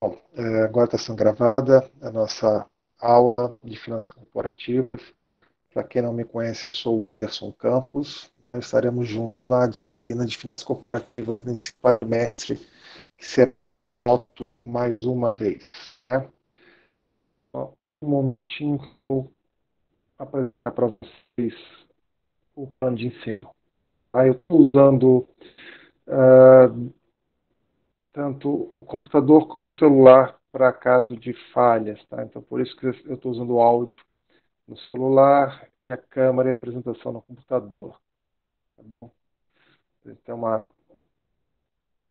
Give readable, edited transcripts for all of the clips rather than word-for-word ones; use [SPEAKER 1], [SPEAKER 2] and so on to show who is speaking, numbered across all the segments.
[SPEAKER 1] Agora está sendo gravada a nossa aula de finanças corporativas. Para quem não me conhece, sou o Anderson Campos. Nós estaremos juntos na disciplina de finanças corporativas nesse quadrimestre, que será mais uma vez. Né? Um momentinho, vou apresentar para vocês o plano de ensino. Eu estou usando tanto o computador como o celular para caso de falhas. Tá? Então, por isso que eu estou usando o áudio no celular, a câmera e a apresentação no computador. Tá bom? Tem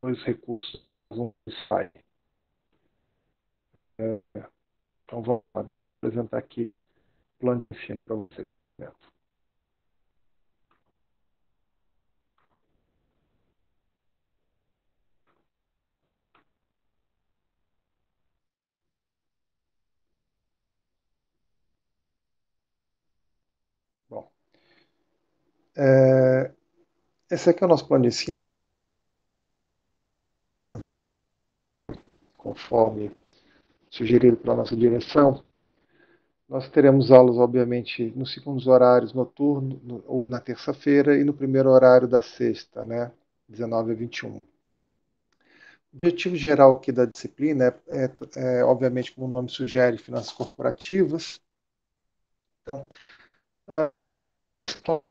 [SPEAKER 1] dois recursos, um Wi-Fi. Então vamos lá, vou apresentar aqui o plano de ensino para vocês. Bom, esse aqui é o nosso plano de ensino, conforme sugerido pela nossa direção. Nós teremos aulas, obviamente, nos segundos horários noturno, ou na terça-feira, e no primeiro horário da sexta, né? 19 a 21. O objetivo geral aqui da disciplina obviamente, como o nome sugere, finanças corporativas. Então,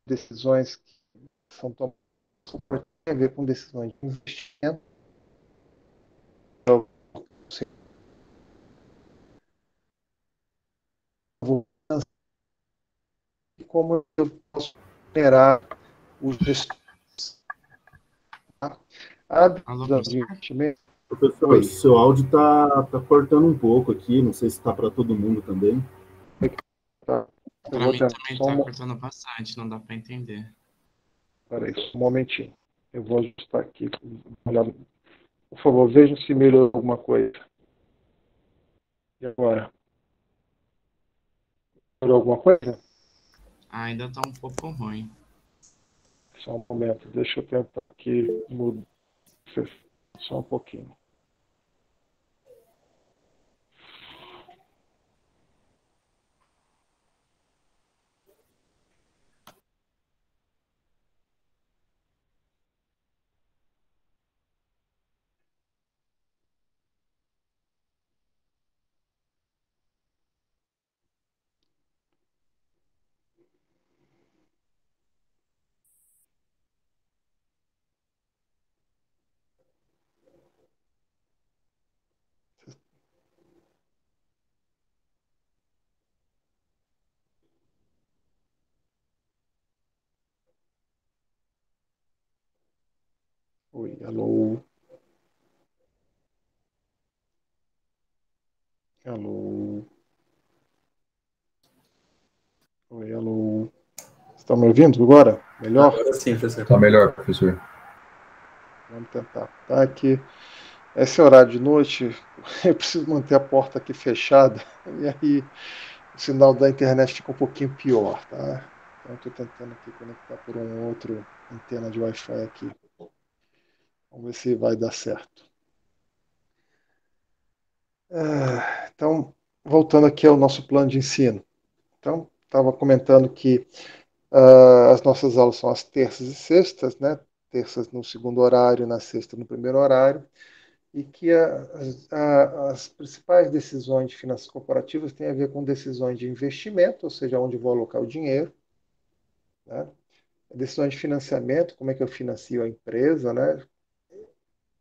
[SPEAKER 1] decisões que são tomadas tem a ver com decisões de investimento. E como eu posso generar os gestores. Tá? A
[SPEAKER 2] Alô,
[SPEAKER 1] decisão de
[SPEAKER 2] professor?
[SPEAKER 1] investimento.
[SPEAKER 3] Professor,
[SPEAKER 1] Oi.
[SPEAKER 3] seu áudio tá cortando um pouco aqui, não sei se está para todo mundo também.
[SPEAKER 1] Tá. Eu
[SPEAKER 2] Para
[SPEAKER 1] vou
[SPEAKER 2] mim
[SPEAKER 1] tentar
[SPEAKER 2] também
[SPEAKER 1] só
[SPEAKER 2] está cortando bastante, não dá para entender.
[SPEAKER 1] Peraí, só um momentinho. Eu vou ajustar aqui. Por favor, vejam se melhorou alguma coisa. E agora? Melhorou alguma coisa?
[SPEAKER 2] Ainda está um pouco ruim.
[SPEAKER 1] Só um momento. Deixa eu tentar aqui mudar. Só um pouquinho. Oi, alô. Alô. Oi, alô. Estão me ouvindo agora? Melhor?
[SPEAKER 4] Agora sim, professor. Está melhor, professor.
[SPEAKER 1] Vamos tentar. Tá aqui. Esse horário de noite, eu preciso manter a porta aqui fechada. E aí o sinal da internet fica um pouquinho pior, tá? Então, estou tentando aqui conectar por um outro antena de Wi-Fi aqui. Vamos ver se vai dar certo. Então, voltando aqui ao nosso plano de ensino. Então, estava comentando que as nossas aulas são às terças e sextas, né? Terças no segundo horário, na sexta no primeiro horário, e que as principais decisões de finanças corporativas têm a ver com decisões de investimento, ou seja, onde vou alocar o dinheiro, né? Decisões de financiamento, como é que eu financio a empresa, né?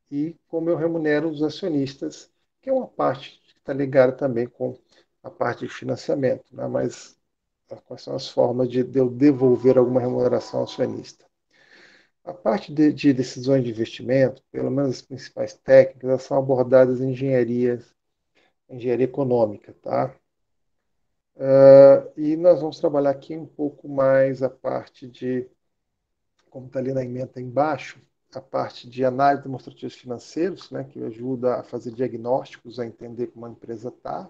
[SPEAKER 1] E como eu remunero os acionistas, que é uma parte que está ligada também com a parte de financiamento, né? Mas quais são as formas de eu devolver alguma remuneração ao acionista? A parte de decisões de investimento, pelo menos as principais técnicas, elas são abordadas em engenharia econômica, tá? E nós vamos trabalhar aqui um pouco mais a parte de, como está ali na ementa embaixo, a parte de análise de demonstrativos financeiros, né, que ajuda a fazer diagnósticos, a entender como a empresa está,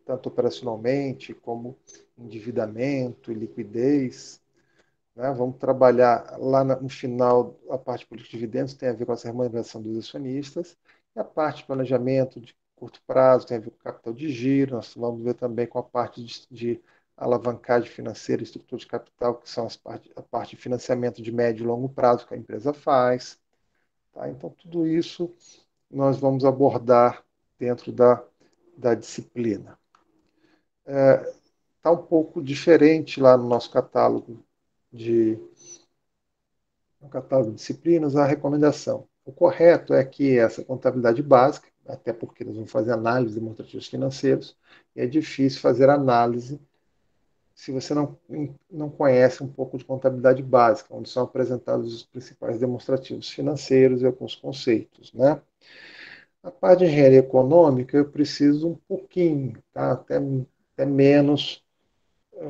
[SPEAKER 1] tanto operacionalmente como endividamento e liquidez. Né? Vamos trabalhar lá no final, a parte de política de dividendos tem a ver com essa remuneração dos acionistas, E a parte de planejamento de curto prazo tem a ver com capital de giro, nós vamos ver também com a parte de alavancagem financeira e estrutura de capital, que são a parte de financiamento de médio e longo prazo que a empresa faz. Tá? Então, tudo isso nós vamos abordar dentro da disciplina. Está um pouco diferente lá no nosso catálogo de disciplinas, a recomendação. O correto é que essa contabilidade básica, até porque nós vamos fazer análise de demonstrativos financeiros, e é difícil fazer análise se você não conhece um pouco de contabilidade básica, onde são apresentados os principais demonstrativos financeiros e alguns conceitos, né? A parte de engenharia econômica eu preciso um pouquinho, tá? Até menos,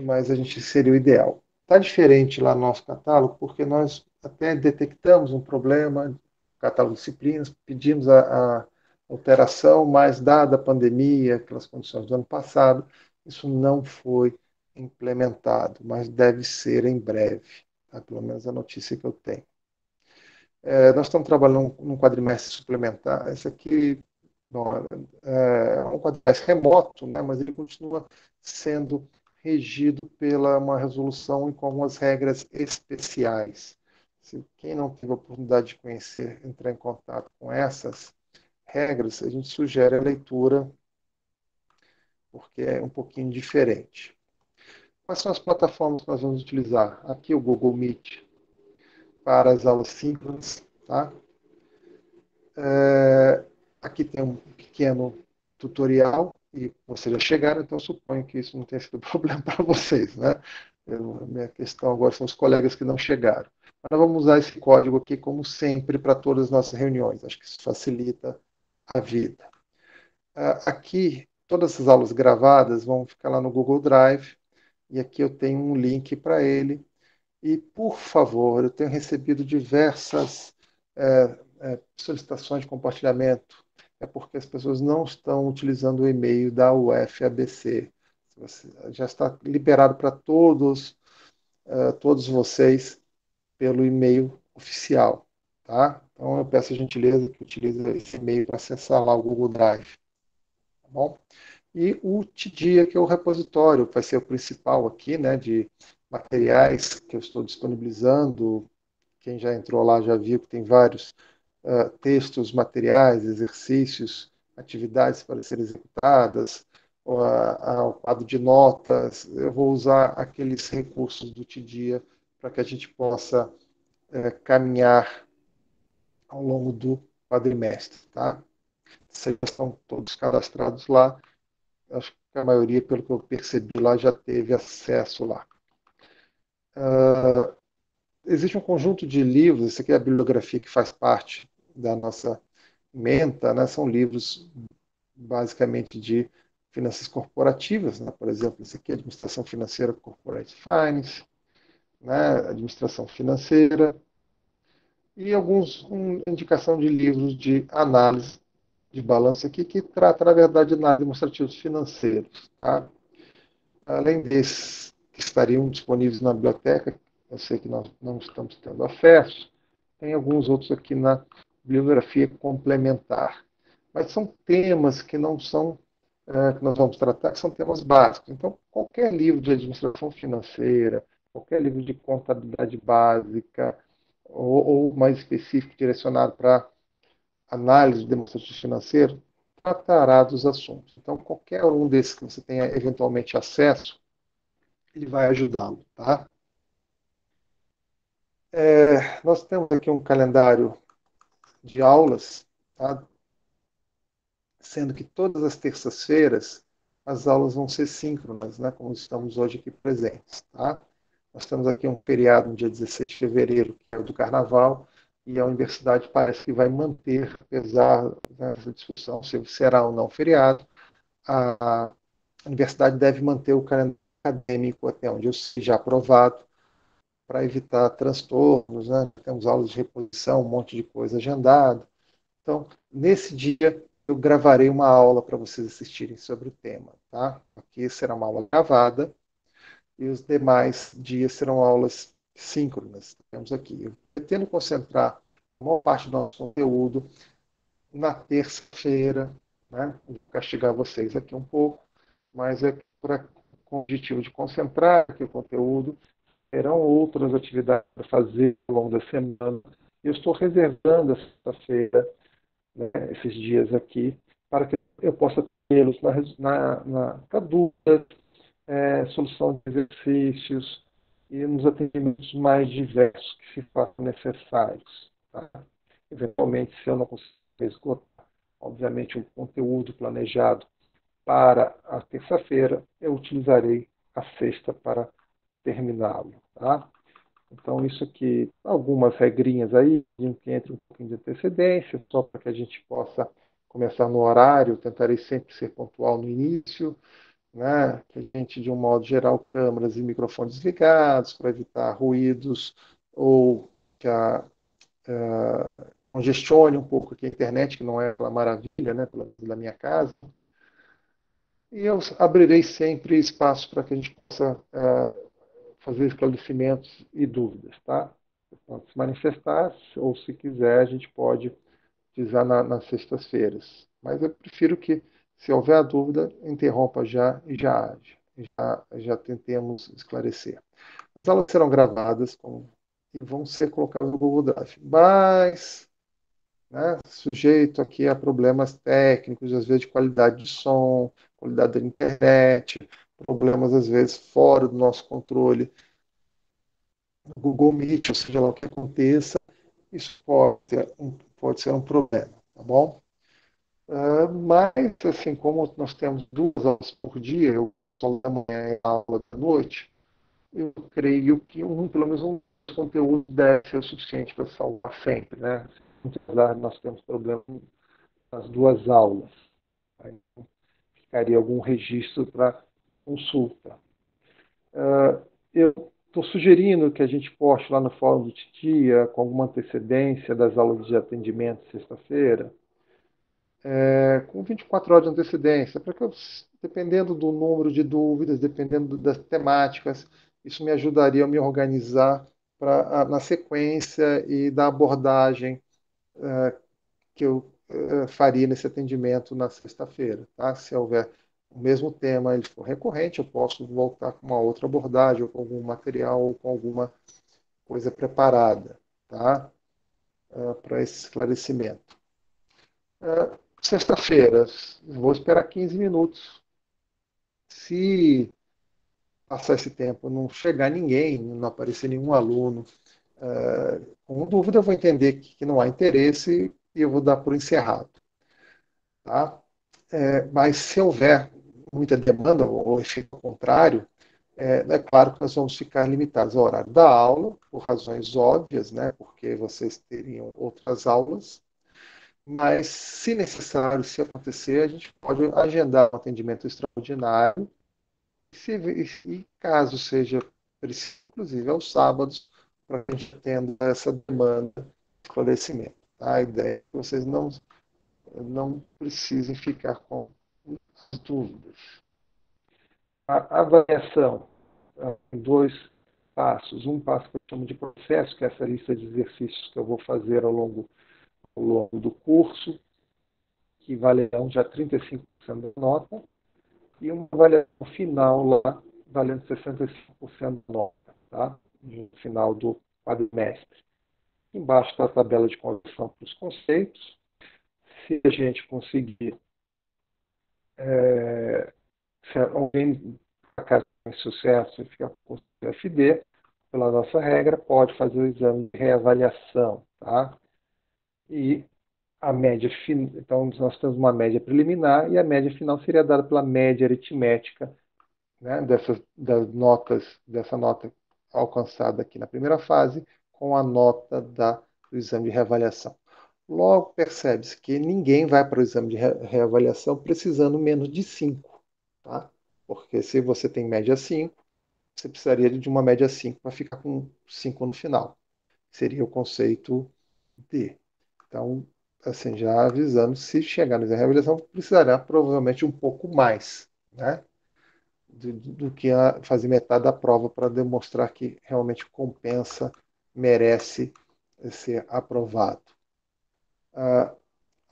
[SPEAKER 1] mas a gente seria o ideal. Está diferente lá no nosso catálogo, porque nós até detectamos um problema, catálogo de disciplinas, pedimos a alteração, mas dada a pandemia, aquelas condições do ano passado, isso não foi implementado, mas deve ser em breve, tá? Pelo menos a notícia que eu tenho. Nós estamos trabalhando num quadrimestre suplementar. Esse aqui, bom, é um quadrimestre remoto, né, mas ele continua sendo regido pela uma resolução e com algumas regras especiais. Se quem não teve a oportunidade de conhecer, entrar em contato com essas regras, a gente sugere a leitura, porque é um pouquinho diferente. Quais são as plataformas que nós vamos utilizar? Aqui o Google Meet para as aulas síncronas, tá? Aqui tem um pequeno tutorial e vocês já chegaram, então eu suponho que isso não tenha sido problema para vocês, né? A minha questão agora são os colegas que não chegaram. Mas nós vamos usar esse código aqui, como sempre, para todas as nossas reuniões. Acho que isso facilita a vida. Aqui, todas essas aulas gravadas vão ficar lá no Google Drive, e aqui eu tenho um link para ele. E, por favor, eu tenho recebido diversas solicitações de compartilhamento. É porque as pessoas não estão utilizando o e-mail da UFABC. Você já está liberado para todos vocês pelo e-mail oficial. Tá? Então, eu peço a gentileza que utilize esse e-mail para acessar lá o Google Drive. Tá bom? E o TDIA, que é o repositório, vai ser o principal aqui, né, de materiais que eu estou disponibilizando. Quem já entrou lá já viu que tem vários textos, materiais, exercícios, atividades para serem executadas, o quadro de notas. Eu vou usar aqueles recursos do TDIA para que a gente possa caminhar ao longo do quadrimestre. Tá? Vocês já estão todos cadastrados lá. Acho que a maioria, pelo que eu percebi lá, já teve acesso lá. Existe um conjunto de livros, esse aqui é a bibliografia que faz parte da nossa menta, né? São livros basicamente de finanças corporativas, né? Por exemplo, esse aqui é Administração Financeira Corporate Finance, né? Administração Financeira, e uma indicação de livros de análise de balanço aqui, que trata, na verdade, de análise de demonstrativos financeiros. Tá? Além desses que estariam disponíveis na biblioteca, eu sei que nós não estamos tendo acesso, tem alguns outros aqui na bibliografia complementar. Mas são temas que não são, que nós vamos tratar, que são temas básicos. Então, qualquer livro de administração financeira, qualquer livro de contabilidade básica, ou mais específico, direcionado para análise de demonstrativo financeiro, tratará dos assuntos. Então, qualquer um desses que você tenha eventualmente acesso, ele vai ajudá-lo, tá? Nós temos aqui um calendário de aulas, tá? Sendo que todas as terças-feiras as aulas vão ser síncronas, né? Como estamos hoje aqui presentes, tá? Nós temos aqui um feriado no dia 16 de fevereiro, que é o do Carnaval, e a universidade parece que vai manter, apesar dessa discussão se será ou não feriado, a universidade deve manter o calendário acadêmico até onde eu seja aprovado, para evitar transtornos, né? Temos aulas de reposição, um monte de coisa agendada. Então, nesse dia, eu gravarei uma aula para vocês assistirem sobre o tema. Tá? Aqui será uma aula gravada e os demais dias serão aulas síncronas. Temos aqui. Eu pretendo concentrar a maior parte do nosso conteúdo na terça-feira, né? Vou castigar vocês aqui um pouco, mas é com o objetivo de concentrar aqui o conteúdo. Terão outras atividades para fazer ao longo da semana. Eu estou reservando essa sexta-feira, né, esses dias aqui, para que eu possa tê-los para dúvidas, solução de exercícios e nos atendimentos mais diversos que se façam necessários. Tá? Eventualmente, se eu não conseguir esgotar, obviamente, o conteúdo planejado para a terça-feira, eu utilizarei a sexta para terminá-lo. Tá? Então, isso aqui, algumas regrinhas aí, que entre um pouquinho de antecedência, só para que a gente possa começar no horário, tentarei sempre ser pontual no início, né? Que a gente, de um modo geral, câmeras e microfones ligados para evitar ruídos ou que congestione um pouco aqui a internet, que não é aquela maravilha, né, pela minha casa. E eu abrirei sempre espaço para que a gente possa fazer esclarecimentos e dúvidas, tá? Você pode se manifestar, ou se quiser, a gente pode utilizar nas sextas-feiras. Mas eu prefiro que, se houver a dúvida, interrompa já e já tentemos esclarecer. As aulas serão gravadas e vão ser colocadas no Google Drive, mas, né, sujeito aqui a problemas técnicos, às vezes de qualidade de som, qualidade da internet, problemas às vezes fora do nosso controle, no Google Meet, ou seja lá o que aconteça, isso pode ser um problema, tá bom? Mas, assim, como nós temos 2 aulas por dia, aula da manhã e aula da noite, eu creio que pelo menos um conteúdo deve ser o suficiente para salvar sempre, né? Apesar de nós temos problemas nas 2 aulas. Tá? Então, ficaria algum registro para consulta. Eu estou sugerindo que a gente poste lá no fórum do Titia, com alguma antecedência das aulas de atendimento sexta-feira, com 24 horas de antecedência, para que eu, dependendo do número de dúvidas, dependendo das temáticas, isso me ajudaria a me organizar na sequência e da abordagem que eu faria nesse atendimento na sexta-feira. Tá? Se houver o mesmo tema, ele for recorrente, eu posso voltar com uma outra abordagem, ou com algum material, ou com alguma coisa preparada, tá? Para esse esclarecimento. Sexta-feira, vou esperar 15 minutos. Se passar esse tempo, não chegar ninguém, não aparecer nenhum aluno com dúvida, eu vou entender que não há interesse e eu vou dar por encerrado. Tá? Mas se houver muita demanda, ou efeito contrário, é claro que nós vamos ficar limitados ao horário da aula, por razões óbvias, né? Porque vocês teriam outras aulas, mas se necessário, se acontecer, a gente pode agendar um atendimento extraordinário e caso seja preciso, inclusive aos sábados, para que a gente atenda essa demanda de esclarecimento. Tá? A ideia é que vocês não precisem ficar com dúvidas. A avaliação em 2 passos. Um passo que eu chamo de processo, que é essa lista de exercícios que eu vou fazer ao longo do curso, que valerão já 35% da nota, e uma avaliação final lá, valendo 65% da nota, tá? No final do quadrimestre. Embaixo está a tabela de conversão para os conceitos. Se a gente conseguir, se alguém, acaso tenha sucesso e ficar com o CFD, pela nossa regra, pode fazer o exame de reavaliação, tá? E a média final, então nós temos uma média preliminar e a média final seria dada pela média aritmética, né, dessa nota alcançada aqui na primeira fase com a nota do exame de reavaliação. Logo percebe-se que ninguém vai para o exame de reavaliação precisando menos de 5, tá? Porque se você tem média 5, você precisaria de uma média 5 para ficar com 5 no final. Seria o conceito D. Então, assim, já avisando, se chegar na reavaliação, precisará provavelmente um pouco mais, né? Do que fazer metade da prova para demonstrar que realmente compensa, merece ser aprovado.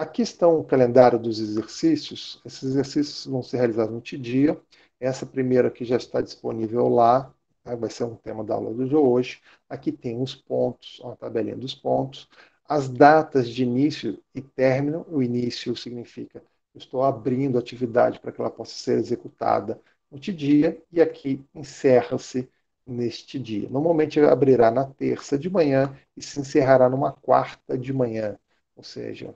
[SPEAKER 1] Aqui estão o calendário dos exercícios. Esses exercícios vão ser realizados no dia. Essa primeira aqui já está disponível lá, tá? Vai ser um tema da aula de hoje. Aqui tem os pontos, a tabelinha dos pontos, as datas de início e término. O início significa eu estou abrindo a atividade para que ela possa ser executada no dia, e aqui encerra-se neste dia. Normalmente abrirá na terça de manhã e se encerrará numa quarta de manhã, ou seja,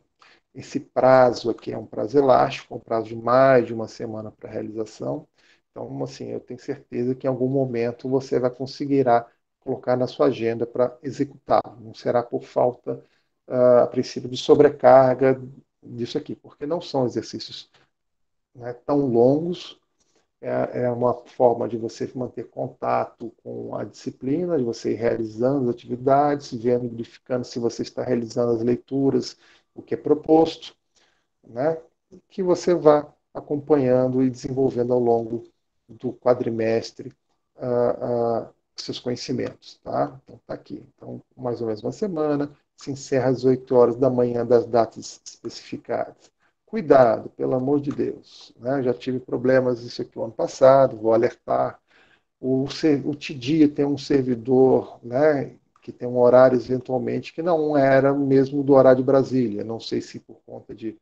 [SPEAKER 1] esse prazo aqui é um prazo elástico, um prazo de mais de uma semana para realização. Então, assim, eu tenho certeza que em algum momento você vai conseguirá colocar na sua agenda para executar. Não será por falta, a princípio, de sobrecarga disso aqui, porque não são exercícios, né, tão longos. É uma forma de você manter contato com a disciplina, de você ir realizando as atividades, vendo, verificando se você está realizando as leituras, o que é proposto, né? Que você vá acompanhando e desenvolvendo ao longo do quadrimestre, seus conhecimentos, tá? Então tá aqui. Então, mais ou menos uma semana, se encerra às 8 horas da manhã das datas especificadas. Cuidado, pelo amor de Deus, né? Já tive problemas isso aqui no ano passado, vou alertar. O TDIA tem um servidor, né, que tem um horário eventualmente que não era mesmo do horário de Brasília. Não sei se por conta de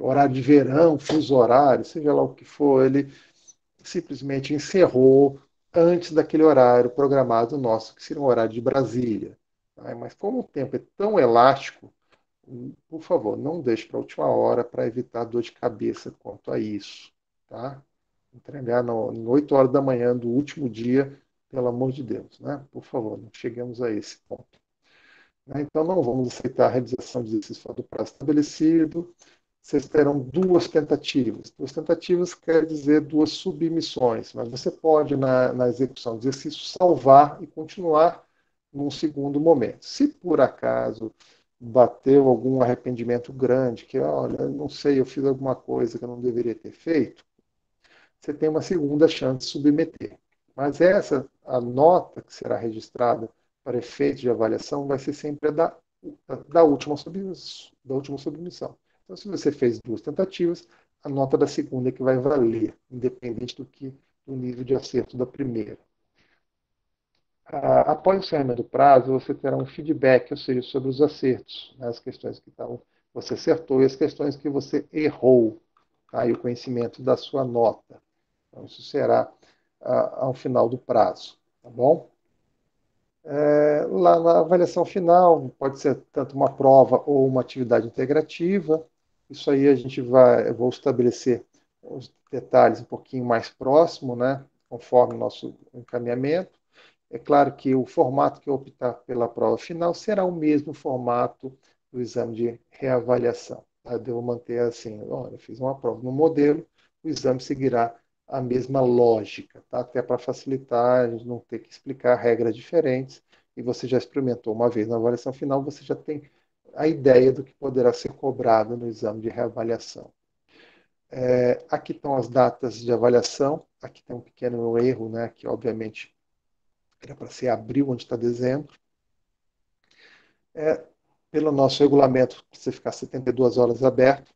[SPEAKER 1] horário de verão, fuso horário, seja lá o que for, ele simplesmente encerrou antes daquele horário programado nosso, que seria um horário de Brasília. Tá? Mas como o tempo é tão elástico, por favor, não deixe para a última hora para evitar dor de cabeça quanto a isso. Tá? Entregar em 8 horas da manhã do último dia, pelo amor de Deus. Né? Por favor, não cheguemos a esse ponto. Né? Então, não vamos aceitar a realização de exercício fora do prazo estabelecido. Vocês terão duas tentativas. Duas tentativas quer dizer duas submissões, mas você pode, na execução do exercício, salvar e continuar num segundo momento. Se por acaso bateu algum arrependimento grande, que, olha, não sei, eu fiz alguma coisa que eu não deveria ter feito, você tem uma segunda chance de submeter. Mas a nota que será registrada para efeito de avaliação, vai ser sempre a da última submissão. Então, se você fez duas tentativas, a nota da segunda é que vai valer, independente do nível de acerto da primeira. Após o encerramento do prazo, você terá um feedback, ou seja, sobre os acertos, né, as questões que você acertou e as questões que você errou, tá, e o conhecimento da sua nota. Então, isso será ao final do prazo, tá bom? Lá na avaliação final, pode ser tanto uma prova ou uma atividade integrativa. Isso aí eu vou estabelecer os detalhes um pouquinho mais próximo, né, conforme o nosso encaminhamento. É claro que o formato que eu optar pela prova final será o mesmo formato do exame de reavaliação. Tá? Eu devo manter assim, olha, eu fiz uma prova no modelo, o exame seguirá a mesma lógica, tá? Até para facilitar, a gente não ter que explicar regras diferentes, e você já experimentou uma vez na avaliação final, você já tem a ideia do que poderá ser cobrado no exame de reavaliação. Aqui estão as datas de avaliação, aqui tem um pequeno erro, né, que obviamente era para ser abril, onde está dezembro. Pelo nosso regulamento, precisa ficar 72 horas aberto,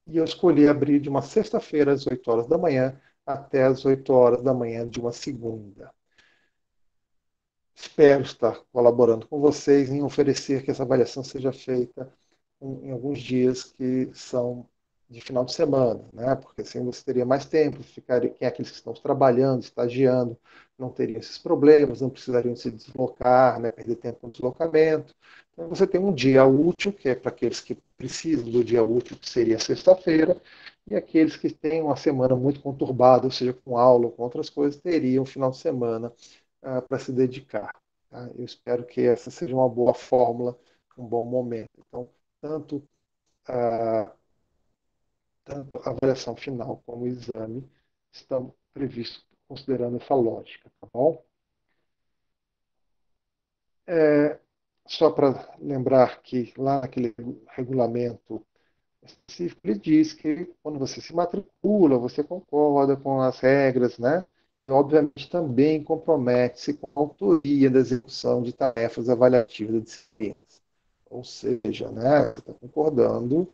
[SPEAKER 1] e eu escolhi abrir de uma sexta-feira às 8 horas da manhã até às 8 horas da manhã de uma segunda. Espero estar colaborando com vocês em oferecer que essa avaliação seja feita em alguns dias que são de final de semana, né? Porque assim você teria mais tempo, quem é aqueles que estão trabalhando, estagiando, não teriam esses problemas, não precisariam se deslocar, né? Perder tempo no deslocamento. Então você tem um dia útil, que é para aqueles que precisam do dia útil, que seria sexta-feira, e aqueles que têm uma semana muito conturbada, ou seja, com aula ou com outras coisas, teriam um final de semana para se dedicar. Tá? Eu espero que essa seja uma boa fórmula, um bom momento. Então, tanto a, tanto a avaliação final como o exame estão previstos considerando essa lógica, tá bom? Só para lembrar que lá naquele regulamento específico, ele diz que quando você se matricula, você concorda com as regras, né? E, obviamente, também compromete-se com a autoria da execução de tarefas avaliativas da disciplina. Ou seja, né, você está concordando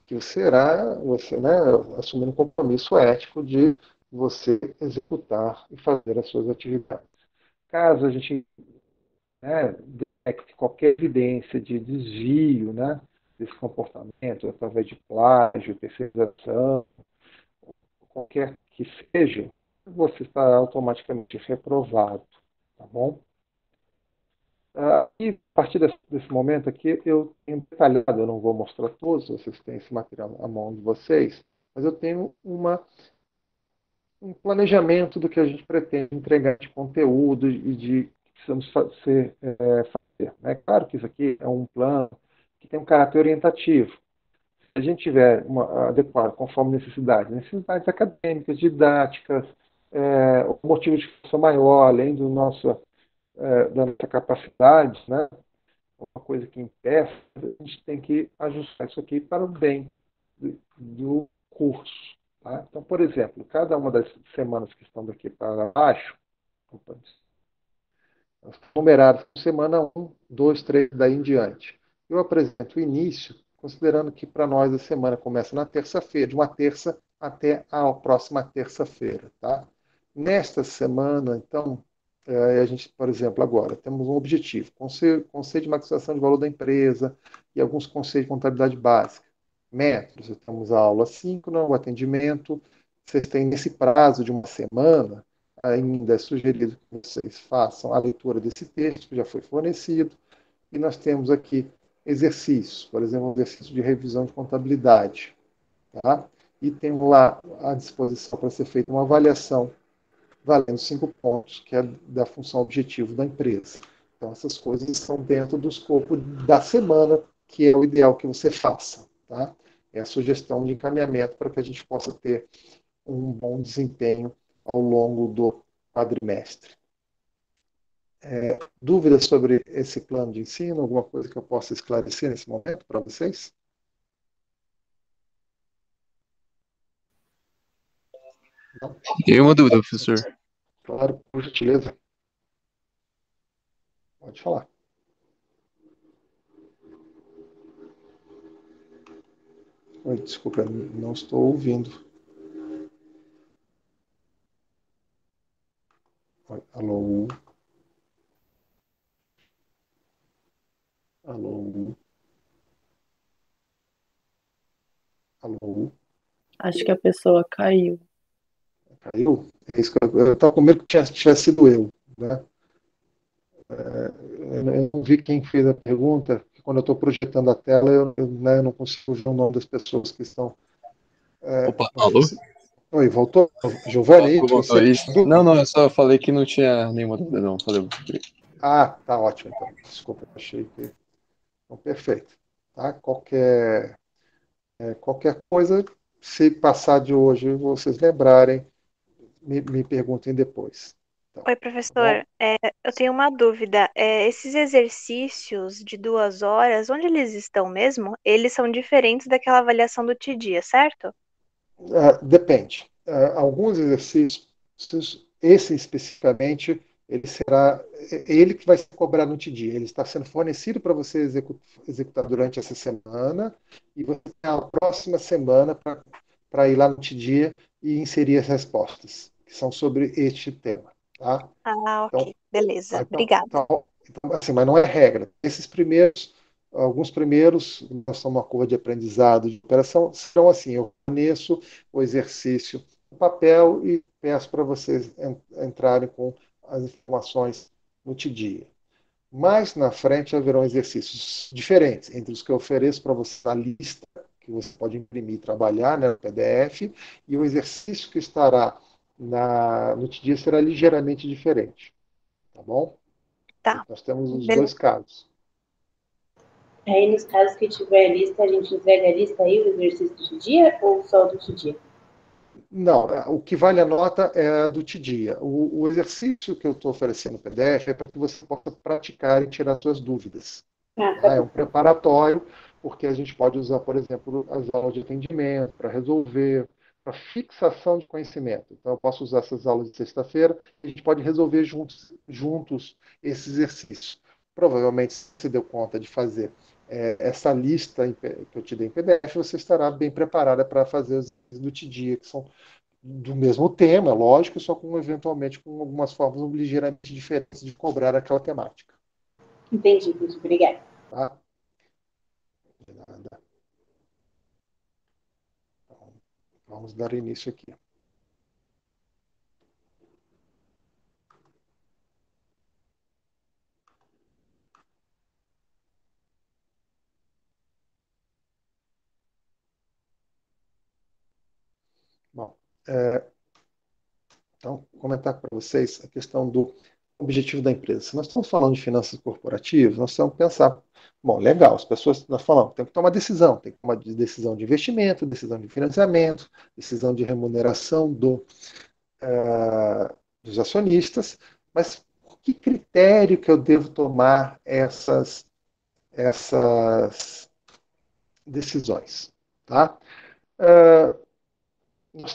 [SPEAKER 1] que você, né, assumindo um compromisso ético de você executar e fazer as suas atividades. Caso a gente, né, detecte qualquer evidência de desvio, né, desse comportamento, através de plágio, terceirização, qualquer que seja, você está automaticamente reprovado, tá bom? E a partir desse momento aqui, eu tenho detalhado, eu não vou mostrar todos, vocês têm esse material à mão de vocês, mas eu tenho um planejamento do que a gente pretende entregar de conteúdo e de que precisamos fazer. É claro que isso aqui é um plano que tem um caráter orientativo. Se a gente tiver adequado conforme necessidades acadêmicas, didáticas, o motivo de força maior, além da nossa capacidade, né, uma coisa que impeça, a gente tem que ajustar isso aqui para o bem do curso. Tá? Então, por exemplo, cada uma das semanas que estão daqui para baixo, numeradas com semana 1, 2, 3, daí em diante. Eu apresento o início, considerando que para nós a semana começa na terça-feira, de uma terça até a próxima terça-feira. Tá? Nesta semana, então, a gente, por exemplo, agora temos um objetivo: conceito de maximização de valor da empresa e alguns conceitos de contabilidade básica. Métodos, temos a aula síncrona, o atendimento. Vocês têm nesse prazo de uma semana, ainda é sugerido que vocês façam a leitura desse texto que já foi fornecido, e nós temos aqui exercícios, por exemplo, um exercício de revisão de contabilidade, tá? E temos lá à disposição para ser feita uma avaliação valendo 5 pontos, que é da função objetivo da empresa. Então, essas coisas estão dentro do escopo da semana, que é o ideal que você faça, tá? É a sugestão de encaminhamento para que a gente possa ter um bom desempenho ao longo do quadrimestre. Dúvidas sobre esse plano de ensino? Alguma coisa que eu possa esclarecer nesse momento para vocês? Não?
[SPEAKER 5] Tem uma dúvida, professor.
[SPEAKER 1] Claro, por gentileza. Pode falar. Oi, desculpa, não estou ouvindo. Oi, alô? Alô? Alô?
[SPEAKER 6] Acho que a pessoa caiu.
[SPEAKER 1] Caiu? É isso que eu estava com medo que tivesse sido eu, né? Eu não vi quem fez a pergunta, porque quando eu estou projetando a tela, né, eu não consigo ver o nome das pessoas que estão.
[SPEAKER 5] Opa, alô?
[SPEAKER 1] Oi, voltou? Giovanni,
[SPEAKER 5] Voltou,
[SPEAKER 1] você...
[SPEAKER 5] isso. Não, eu só falei que não tinha nenhuma dúvida, não. Valeu.
[SPEAKER 1] Ah, tá ótimo, então. Desculpa, achei que... Então, perfeito. Tá? Qualquer coisa, se passar de hoje vocês lembrarem, me perguntem depois. Então,
[SPEAKER 7] Oi,
[SPEAKER 1] tá bom?
[SPEAKER 7] professor. Eu tenho uma dúvida. Esses exercícios de 2 horas, onde eles estão mesmo? Eles são diferentes daquela avaliação do TDIA, certo?
[SPEAKER 1] Depende. Alguns exercícios, esse especificamente, ele que vai ser cobrado no TDIA. Ele está sendo fornecido para você executar durante essa semana e você tem a próxima semana para ir lá no TDIA e inserir as respostas, que são sobre este tema. Tá?
[SPEAKER 7] Ah,
[SPEAKER 1] Então,
[SPEAKER 7] ok. Beleza.
[SPEAKER 1] então,
[SPEAKER 7] Obrigada.
[SPEAKER 1] então, assim, mas não é regra. Alguns primeiros, nós estamos numa curva de aprendizado, de operação, são assim: eu forneço o exercício no papel e peço para vocês entrarem com as informações no TDIA. Mais na frente haverão exercícios diferentes, entre os que eu ofereço para vocês a lista, que você pode imprimir e trabalhar, né, no PDF, e o exercício que estará no TDIA será ligeiramente diferente. Tá bom?
[SPEAKER 7] Tá.
[SPEAKER 1] Nós temos os
[SPEAKER 7] Beleza.
[SPEAKER 1] dois casos.
[SPEAKER 8] Aí, nos casos que tiver lista, a gente entrega a lista aí, o exercício do dia ou só do dia?
[SPEAKER 1] Não, o que vale a nota é a do TDIA. O exercício que eu estou oferecendo no PDF é para que você possa praticar e tirar suas dúvidas.
[SPEAKER 8] Tá
[SPEAKER 1] É
[SPEAKER 8] bom.
[SPEAKER 1] um preparatório, porque a gente pode usar, por exemplo, as aulas de atendimento para resolver, para fixação de conhecimento. Então, eu posso usar essas aulas de sexta-feira e a gente pode resolver juntos esse exercício. Provavelmente você deu conta de fazer essa lista que eu te dei em PDF, você estará bem preparada para fazer as do TDIA, que são do mesmo tema, lógico, só com eventualmente com algumas formas ligeiramente diferentes de cobrar aquela temática.
[SPEAKER 8] Entendi. Obrigada.
[SPEAKER 1] Tá? De nada. Então, vamos dar início aqui. Bom, então, comentar para vocês a questão do objetivo da empresa. Se nós estamos falando de finanças corporativas, nós temos que pensar, bom, legal, as pessoas, nós falamos, tem que tomar decisão, tem que tomar decisão de investimento, decisão de financiamento, decisão de remuneração dos acionistas, mas por que critério que eu devo tomar essas decisões? Tá?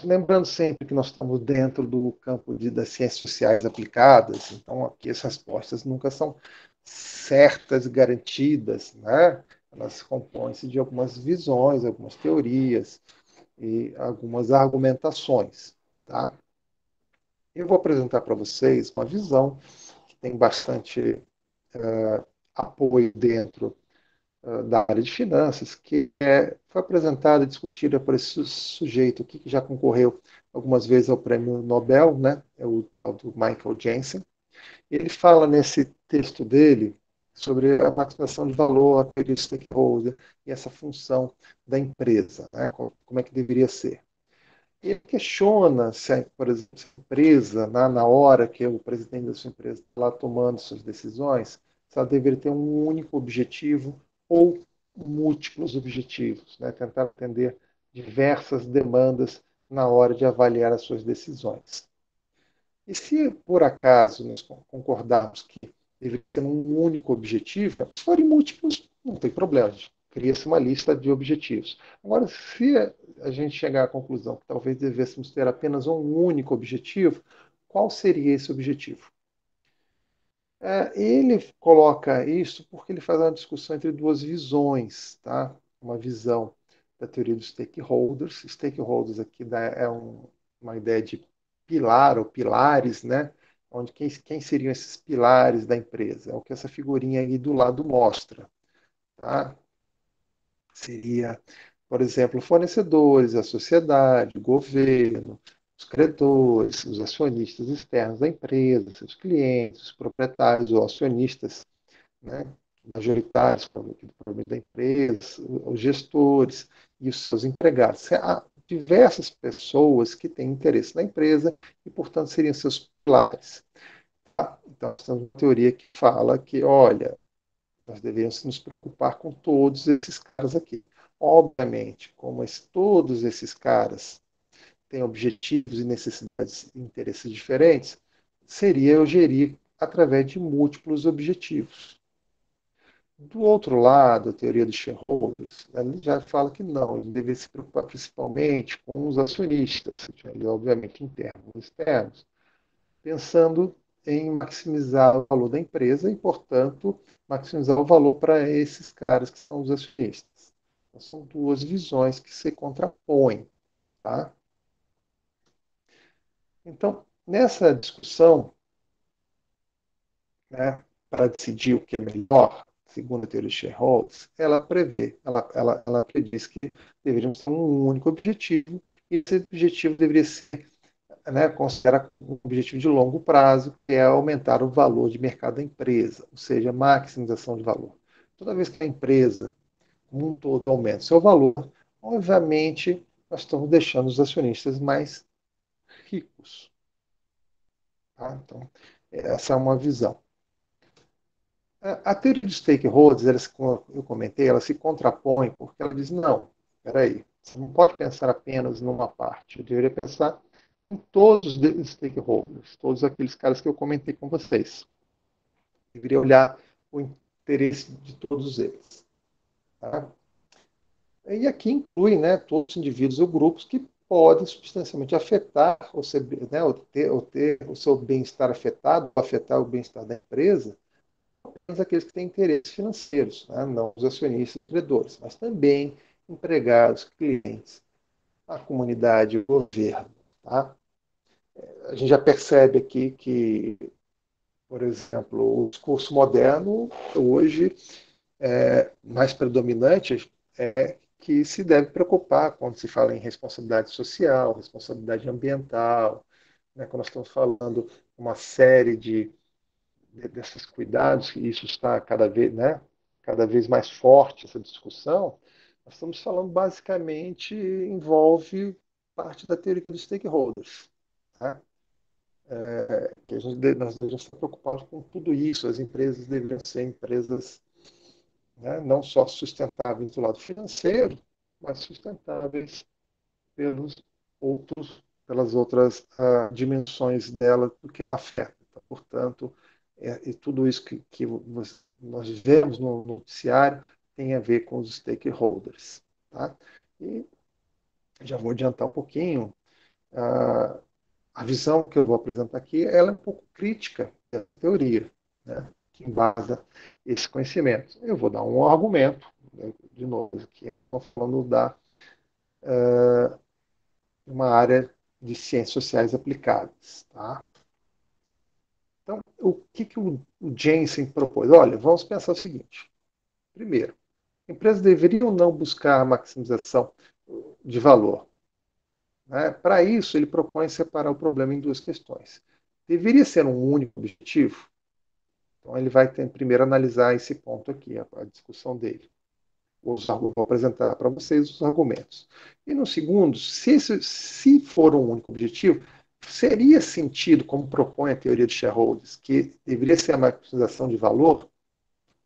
[SPEAKER 1] Lembrando sempre que nós estamos dentro do campo das ciências sociais aplicadas, então aqui as respostas nunca são certas, garantidas, né? Elas compõem-se de algumas visões, algumas teorias e algumas argumentações. Tá? Eu vou apresentar para vocês uma visão que tem bastante apoio dentro da área de finanças, que foi apresentada e discutida por esse sujeito aqui, que já concorreu algumas vezes ao prêmio Nobel, né? É o tal do Michael Jensen. Ele fala nesse texto dele sobre a maximização de valor, a teoria de stakeholder e essa função da empresa, né? Como é que deveria ser. Ele questiona se, por exemplo, se a empresa, na hora que o presidente da sua empresa está lá tomando suas decisões, se ela deveria ter um único objetivo ou múltiplos objetivos, né? Tentar atender diversas demandas na hora de avaliar as suas decisões. E se, por acaso, nós concordarmos que deveria ter um único objetivo, se forem múltiplos, não tem problema, cria-se uma lista de objetivos. Agora, se a gente chegar à conclusão que talvez devêssemos ter apenas um único objetivo, qual seria esse objetivo? Ele coloca isso porque ele faz uma discussão entre duas visões, tá? Uma visão da teoria dos stakeholders. Stakeholders aqui uma ideia de pilar ou pilares, né? Onde quem seriam esses pilares da empresa? É o que essa figurinha aí do lado mostra, tá? Seria, por exemplo, fornecedores, a sociedade, o governo, os credores, os acionistas externos da empresa, seus clientes, os proprietários ou acionistas, né, majoritários provavelmente da empresa, os gestores e os seus empregados. Há diversas pessoas que têm interesse na empresa e, portanto, seriam seus pilares. Tá? Então, nós temos uma teoria que fala que, olha, nós devemos nos preocupar com todos esses caras aqui. Obviamente, como todos esses caras têm objetivos e necessidades e interesses diferentes, seria eu gerir através de múltiplos objetivos. Do outro lado, a teoria dos shareholders, ele já fala que não, ele deveria se preocupar principalmente com os acionistas, obviamente internos e externos, pensando em maximizar o valor da empresa e, portanto, maximizar o valor para esses caras que são os acionistas. Então, são duas visões que se contrapõem. Tá? Então, nessa discussão, né, para decidir o que é melhor, segundo a teoria de shareholders, ela prediz que deveríamos ter um único objetivo e esse objetivo deveria ser, né, considera um objetivo de longo prazo, que é aumentar o valor de mercado da empresa, ou seja, maximização de valor. Toda vez que a empresa, como um todo, aumenta seu valor, obviamente, nós estamos deixando os acionistas mais ricos. Tá? Então, essa é uma visão. A teoria dos stakeholders, como eu comentei, ela se contrapõe porque ela diz, não, espera aí, você não pode pensar apenas numa parte, eu deveria pensar em todos os stakeholders, todos aqueles caras que eu comentei com vocês. Eu deveria olhar o interesse de todos eles. Tá? E aqui inclui, né, todos os indivíduos ou grupos que podem substancialmente afetar, ou ter o seu bem-estar afetado, ou afetar o bem-estar da empresa, apenas aqueles que têm interesses financeiros, né? Não os acionistas e credores, mas também empregados, clientes, a comunidade, o governo. Tá? A gente já percebe aqui que, por exemplo, o discurso moderno hoje mais predominante é que se deve preocupar quando se fala em responsabilidade social, responsabilidade ambiental, né, quando nós estamos falando uma série desses cuidados, e isso está cada vez mais forte, essa discussão, nós estamos falando basicamente, envolve parte da teoria dos stakeholders. Tá? Que nós devemos estar preocupados com tudo isso, as empresas deveriam ser empresas, né, não só sustentáveis do lado financeiro, mas sustentáveis pelos pelas outras dimensões dela do que afeta. Portanto, e tudo isso que nós vemos no noticiário tem a ver com os stakeholders. Tá? E já vou adiantar um pouquinho. A visão que eu vou apresentar aqui ela é um pouco crítica da teoria, né, que embasa esse conhecimento. Eu vou dar um argumento, né, de novo, que estou falando da uma área de ciências sociais aplicadas. Tá? Então, o que o Jensen propôs? Olha, vamos pensar o seguinte. Primeiro, empresas deveriam não buscar a maximização de valor. Né? Para isso, ele propõe separar o problema em duas questões. Deveria ser um único objetivo? Então, ele vai primeiro analisar esse ponto aqui, a discussão dele. Vou apresentar para vocês os argumentos. E no segundo, se for um único objetivo, seria sentido, como propõe a teoria de shareholders, que deveria ser a maximização de valor?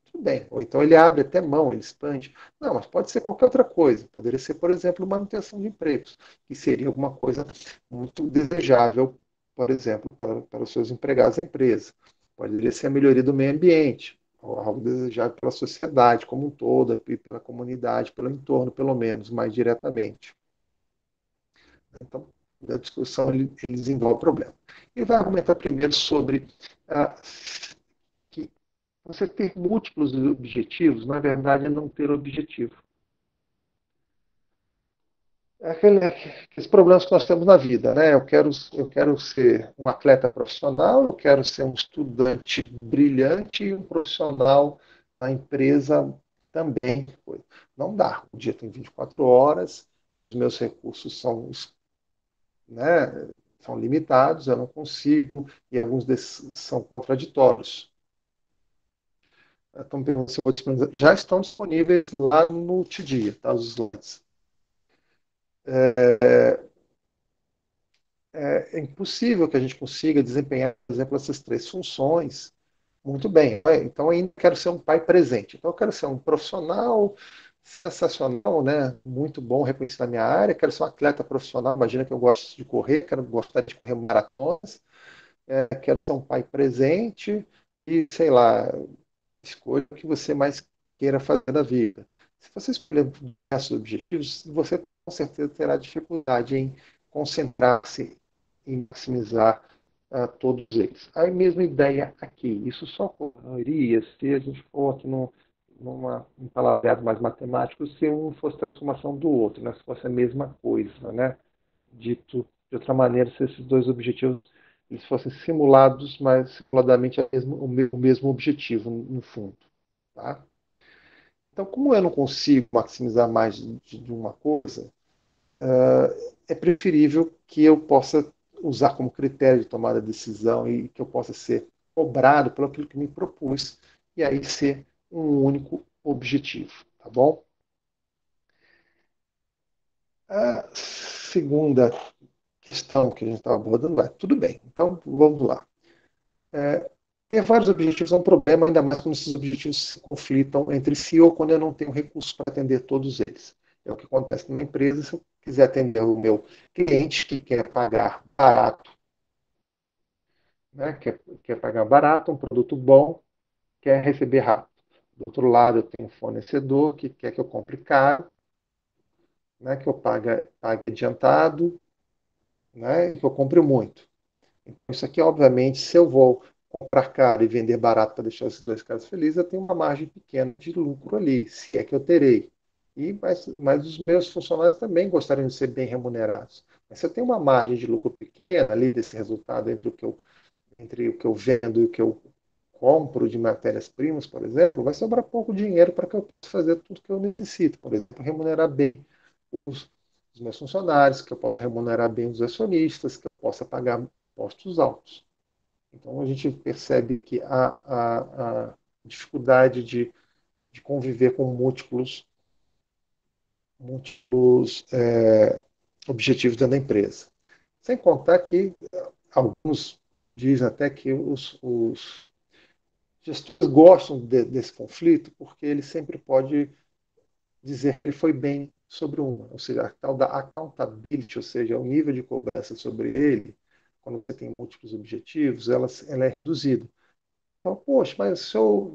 [SPEAKER 1] Tudo bem. Ou então ele abre até mão, ele expande. Não, mas pode ser qualquer outra coisa. Poderia ser, por exemplo, manutenção de empregos, que seria alguma coisa muito desejável, por exemplo, para os seus empregados da empresa. Poderia ser a melhoria do meio ambiente, ou algo desejado pela sociedade como um todo, pela comunidade, pelo entorno, pelo menos, mais diretamente. Então, a discussão ele desenvolve o problema. Ele vai argumentar primeiro sobre que você ter múltiplos objetivos, na verdade, é não ter objetivo. Aqueles problemas que nós temos na vida, né? Eu quero ser um atleta profissional, eu quero ser um estudante brilhante e um profissional na empresa também. Não dá. O dia tem 24 horas, os meus recursos são limitados, eu não consigo, e alguns desses são contraditórios. Então, já estão disponíveis lá no TDIA, tá? Os slides. É impossível que a gente consiga desempenhar, por exemplo, essas três funções muito bem. Então, eu ainda quero ser um pai presente. Então, eu quero ser um profissional sensacional, né? Muito bom, reconhecido na minha área. Quero ser um atleta profissional. Imagina que eu gosto de correr, quero gostar de correr maratonas. Quero ser um pai presente e, sei lá, escolha o que você mais queira fazer da vida. Se você escolher esses objetivos, você com certeza terá dificuldade em concentrar-se em maximizar todos eles. A mesma ideia aqui. Isso só ocorreria se a gente for aqui um palavreado mais matemático, se um fosse transformação do outro, né? Se fosse a mesma coisa, né? Dito de outra maneira, se esses dois objetivos eles fossem simulados, mas simuladamente o mesmo objetivo, no fundo. Tá? Então, como eu não consigo maximizar mais de uma coisa, é preferível que eu possa usar como critério de tomada de decisão e que eu possa ser cobrado pelo aquilo que me propus, e aí ser um único objetivo. Tá bom? A segunda questão que a gente estava abordando tudo bem, então vamos lá. Ter vários objetivos é um problema, ainda mais quando esses objetivos se conflitam entre si ou quando eu não tenho recursos para atender todos eles. É o que acontece numa empresa se eu quiser atender o meu cliente que quer pagar barato, né? quer pagar barato, um produto bom, quer receber rápido. Do outro lado, eu tenho um fornecedor que quer que eu compre caro, né? Que eu pague adiantado, né? E que eu compre muito. Então, isso aqui, obviamente, se eu vou comprar caro e vender barato para deixar esses dois caras felizes, eu tenho uma margem pequena de lucro ali, se é que eu terei. Mas os meus funcionários também gostariam de ser bem remunerados. Mas se eu tenho uma margem de lucro pequena ali desse resultado entre o que eu vendo e o que eu compro de matérias-primas, por exemplo, vai sobrar pouco dinheiro para que eu possa fazer tudo que eu necessito. Por exemplo, remunerar bem os, os meus funcionários, que eu possa remunerar bem os acionistas, que eu possa pagar impostos altos. Então, a gente percebe que a dificuldade de conviver com múltiplos objetivos dentro da empresa. Sem contar que alguns dizem até que os gestores gostam desse conflito porque ele sempre pode dizer que ele foi bem sobre uma, ou seja, a tal da accountability, ou seja, o nível de cobrança sobre ele, quando você tem múltiplos objetivos, ela é reduzida. Então, poxa, mas o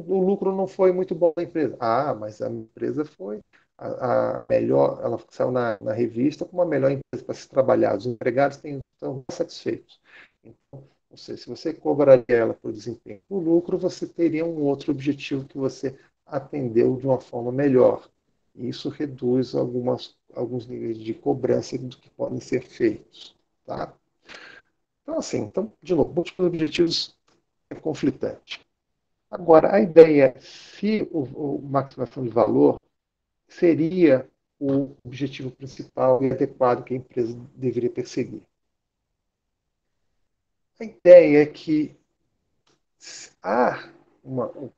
[SPEAKER 1] lucro não foi muito bom da empresa. Ah, mas a empresa foi a melhor, ela saiu na revista como a melhor empresa para se trabalhar. Os empregados estão satisfeitos. Então, ou seja, se você cobraria ela por desempenho do lucro, você teria um outro objetivo que você atendeu de uma forma melhor. E isso reduz alguns níveis de cobrança do que podem ser feitos. Tá? Então, assim, de novo, múltiplos objetivos é conflitante. Agora, a ideia é se o maximização de valor seria o objetivo principal e adequado que a empresa deveria perseguir. A ideia é que há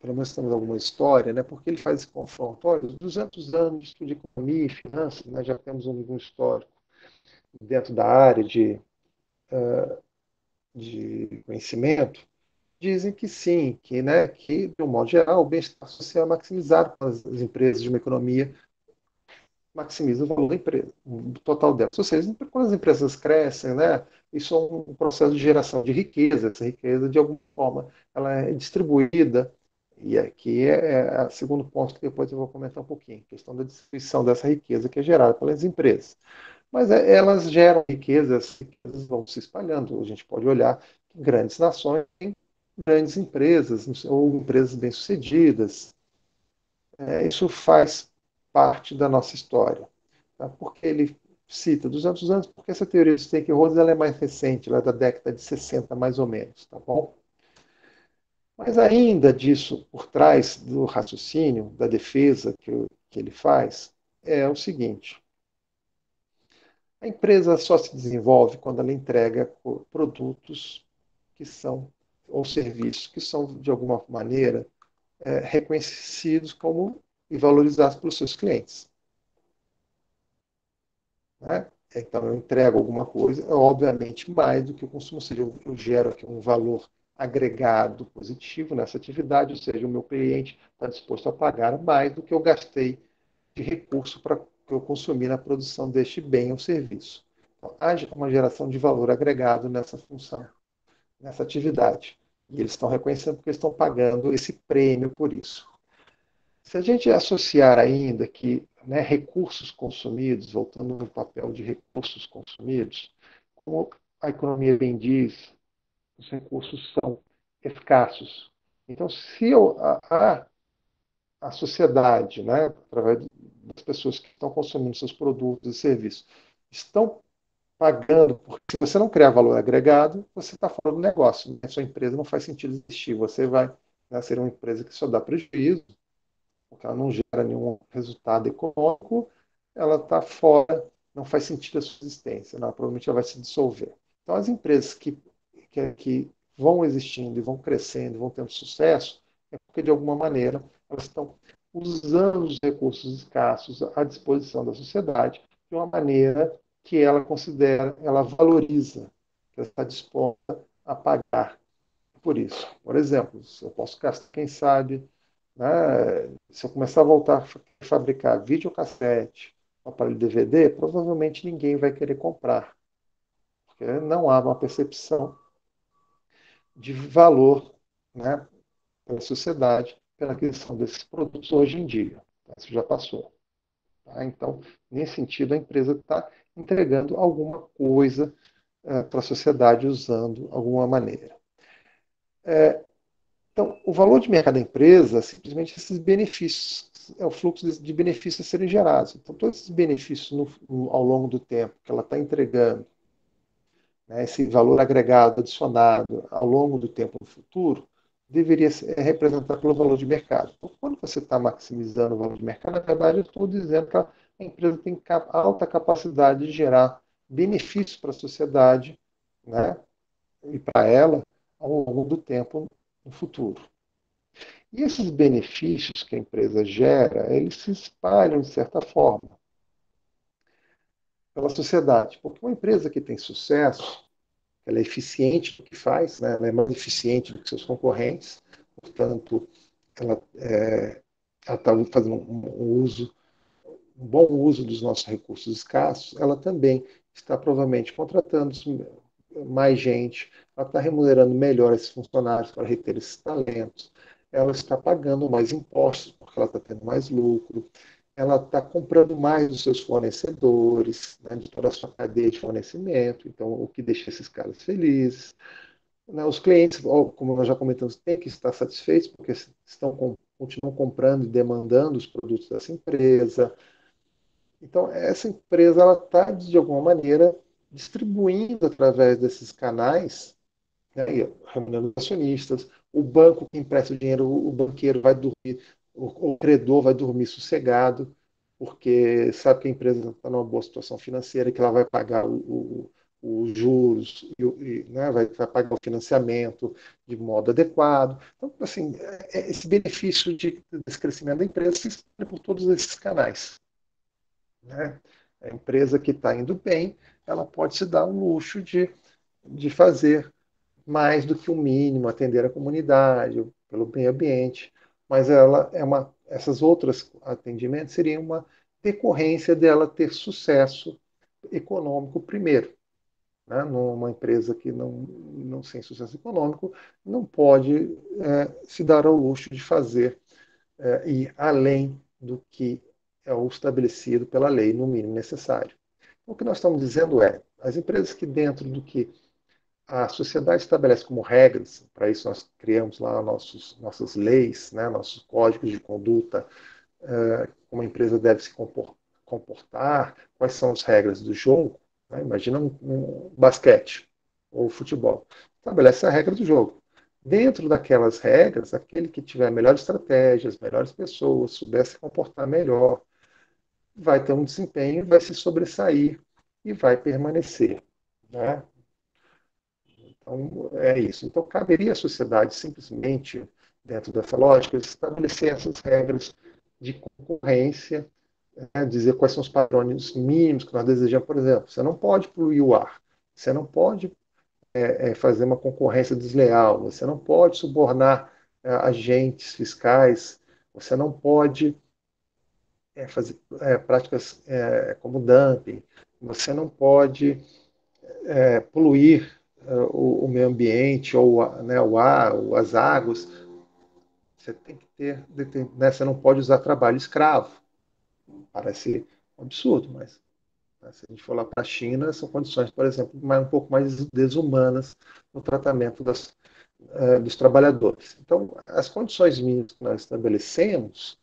[SPEAKER 1] pelo menos temos alguma história, né, porque ele faz esse confronto. Olha, os 200 anos de estudo de economia e finanças, né, já temos algum histórico dentro da área de conhecimento, dizem que sim, que de um modo geral, o bem-estar social é maximizado quando as empresas de uma economia maximizam o valor da empresa, o total delas. Ou seja, quando as empresas crescem, né, isso é um processo de geração de riqueza. Essa riqueza, de alguma forma, ela é distribuída, e aqui é o segundo ponto que depois eu vou comentar um pouquinho, a questão da distribuição dessa riqueza que é gerada pelas empresas. Mas elas geram riqueza, as riquezas vão se espalhando. A gente pode olhar que grandes nações têm grandes empresas, ou empresas bem-sucedidas. Isso faz parte da nossa história. Tá? Porque ele cita 200 anos, porque essa teoria de stakeholders ela é mais recente, ela é da década de 60, mais ou menos. Tá bom? Mas ainda disso, por trás do raciocínio, da defesa que ele faz, é o seguinte: a empresa só se desenvolve quando ela entrega produtos que são, ou serviços que são, de alguma maneira, reconhecidos como e valorizados pelos seus clientes. Né? Então, eu entrego alguma coisa, obviamente, mais do que o consumo, ou seja, eu gero aqui um valor agregado positivo nessa atividade, ou seja, o meu cliente está disposto a pagar mais do que eu gastei de recurso para que eu consumir na produção deste bem ou serviço. Então, há uma geração de valor agregado nessa função, nessa atividade. E eles estão reconhecendo porque eles estão pagando esse prêmio por isso. Se a gente associar ainda que, né, recursos consumidos, voltando no papel de recursos consumidos, como a economia bem diz, os recursos são escassos. Então, se a sociedade, né, através das pessoas que estão consumindo seus produtos e serviços, estão pagando, porque se você não criar valor agregado, você está fora do negócio. Né? Sua empresa não faz sentido existir. Você vai, né, ser uma empresa que só dá prejuízo, porque ela não gera nenhum resultado econômico, ela está fora, não faz sentido a sua existência, né? Provavelmente ela vai se dissolver. Então, as empresas que vão existindo e vão crescendo, vão tendo sucesso, é porque, de alguma maneira, elas estão usando os recursos escassos à disposição da sociedade de uma maneira que ela considera, ela valoriza, que ela está disposta a pagar por isso. Por exemplo, se eu posso gastar, quem sabe, né, se eu começar a voltar a fabricar videocassete, aparelho DVD, provavelmente ninguém vai querer comprar, porque não há uma percepção de valor, né, pela sociedade pela aquisição desses produtos hoje em dia. Isso já passou. Tá? Então, nesse sentido, a empresa está entregando alguma coisa para a sociedade usando alguma maneira. Então, o valor de mercado da empresa, simplesmente esses benefícios, é o fluxo de benefícios a serem gerados. Então, todos esses benefícios ao longo do tempo que ela está entregando, né, esse valor agregado, adicionado ao longo do tempo no futuro, deveria ser representado pelo valor de mercado. Então, quando você está maximizando o valor de mercado, na verdade, eu estou dizendo que a empresa tem alta capacidade de gerar benefícios para a sociedade, né, e para ela ao longo do tempo no futuro. E esses benefícios que a empresa gera, eles se espalham de certa forma pela sociedade. Porque uma empresa que tem sucesso, ela é eficiente no que faz, né? Ela é mais eficiente do que seus concorrentes, portanto, ela está fazendo um bom uso dos nossos recursos escassos, ela também está provavelmente contratando mais gente, ela está remunerando melhor esses funcionários para reter esses talentos, ela está pagando mais impostos porque ela está tendo mais lucro, ela está comprando mais dos seus fornecedores, né, de toda a sua cadeia de fornecimento, então o que deixa esses caras felizes. Né, os clientes, como nós já comentamos, têm que estar satisfeitos porque continuam comprando e demandando os produtos dessa empresa. Então, essa empresa ela está, de alguma maneira, distribuindo através desses canais, né, remunerando os acionistas, o banco que empresta o dinheiro, o banqueiro vai dormir, o credor vai dormir sossegado, porque sabe que a empresa está numa boa situação financeira, que ela vai pagar os juros, né, vai pagar o financiamento de modo adequado. Então, assim, esse benefício desse crescimento da empresa se espalha por todos esses canais. Né? A empresa que está indo bem, ela pode se dar o luxo de fazer mais do que o mínimo, atender a comunidade, pelo meio ambiente, mas essas outras atendimentos seriam uma decorrência dela ter sucesso econômico primeiro. Né? Numa empresa que não tem sucesso econômico, não pode se dar ao luxo de fazer ir além do que é o estabelecido pela lei, no mínimo necessário. Então, o que nós estamos dizendo é, as empresas que dentro do que a sociedade estabelece como regras, para isso nós criamos lá nossas leis, né, nossos códigos de conduta, como a empresa deve se comportar, quais são as regras do jogo. Né? Imagina um basquete ou futebol. Estabelece a regra do jogo. Dentro daquelas regras, aquele que tiver melhores estratégias, melhores pessoas, souber se comportar melhor, vai ter um desempenho, vai se sobressair e vai permanecer. Né? Então, é isso. Então, caberia à sociedade simplesmente, dentro dessa lógica, estabelecer essas regras de concorrência, né, dizer quais são os padrões mínimos que nós desejamos. Por exemplo, você não pode poluir o ar, você não pode fazer uma concorrência desleal, você não pode subornar agentes fiscais, você não pode fazer práticas como dumping, você não pode poluir o meio ambiente ou né, o ar, ou as águas. Você tem que ter, né, você não pode usar trabalho escravo. Parece um absurdo, mas né, se a gente for lá para a China, são condições, por exemplo, um pouco mais desumanas no tratamento dos trabalhadores. Então, as condições mínimas que nós estabelecemos,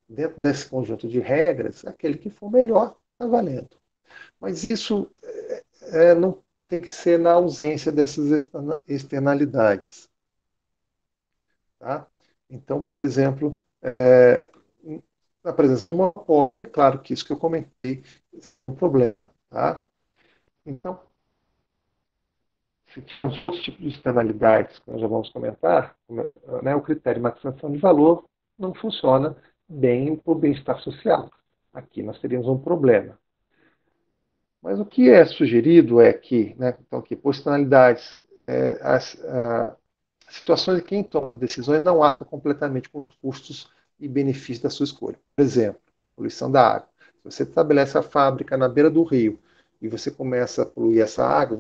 [SPEAKER 1] dentro desse conjunto de regras, aquele que for melhor está valendo. Mas isso não tem que ser na ausência dessas externalidades. Tá? Então, por exemplo, na presença de uma monopólio, é claro que isso que eu comentei é um problema. Tá? Então, se temos outros tipos de externalidades que nós já vamos comentar, né, o critério de maximização de valor não funciona bem para o bem-estar social. Aqui nós teríamos um problema. Mas o que é sugerido é que, né, então, que por externalidades, as situações em que quem toma decisões não arca completamente com os custos e benefícios da sua escolha. Por exemplo, poluição da água. Se você estabelece a fábrica na beira do rio e você começa a poluir essa água,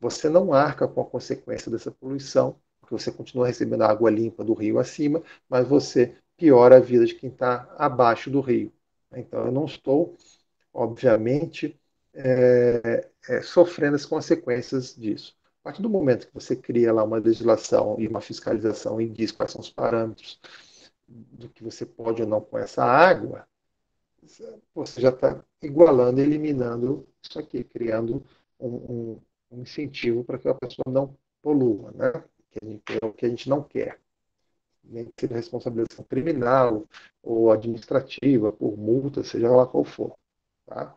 [SPEAKER 1] você não arca com a consequência dessa poluição, porque você continua recebendo a água limpa do rio acima, mas você piora a vida de quem está abaixo do rio. Então, eu não estou, obviamente, sofrendo as consequências disso. partir do momento que você cria lá uma legislação e uma fiscalização e diz quais são os parâmetros do que você pode ou não com essa água, você já está igualando, eliminando isso aqui, criando um incentivo para que a pessoa não polua, né? Que é o que a gente não quer. Nem que seja responsabilização criminal ou administrativa, por multa, seja lá qual for. Tá?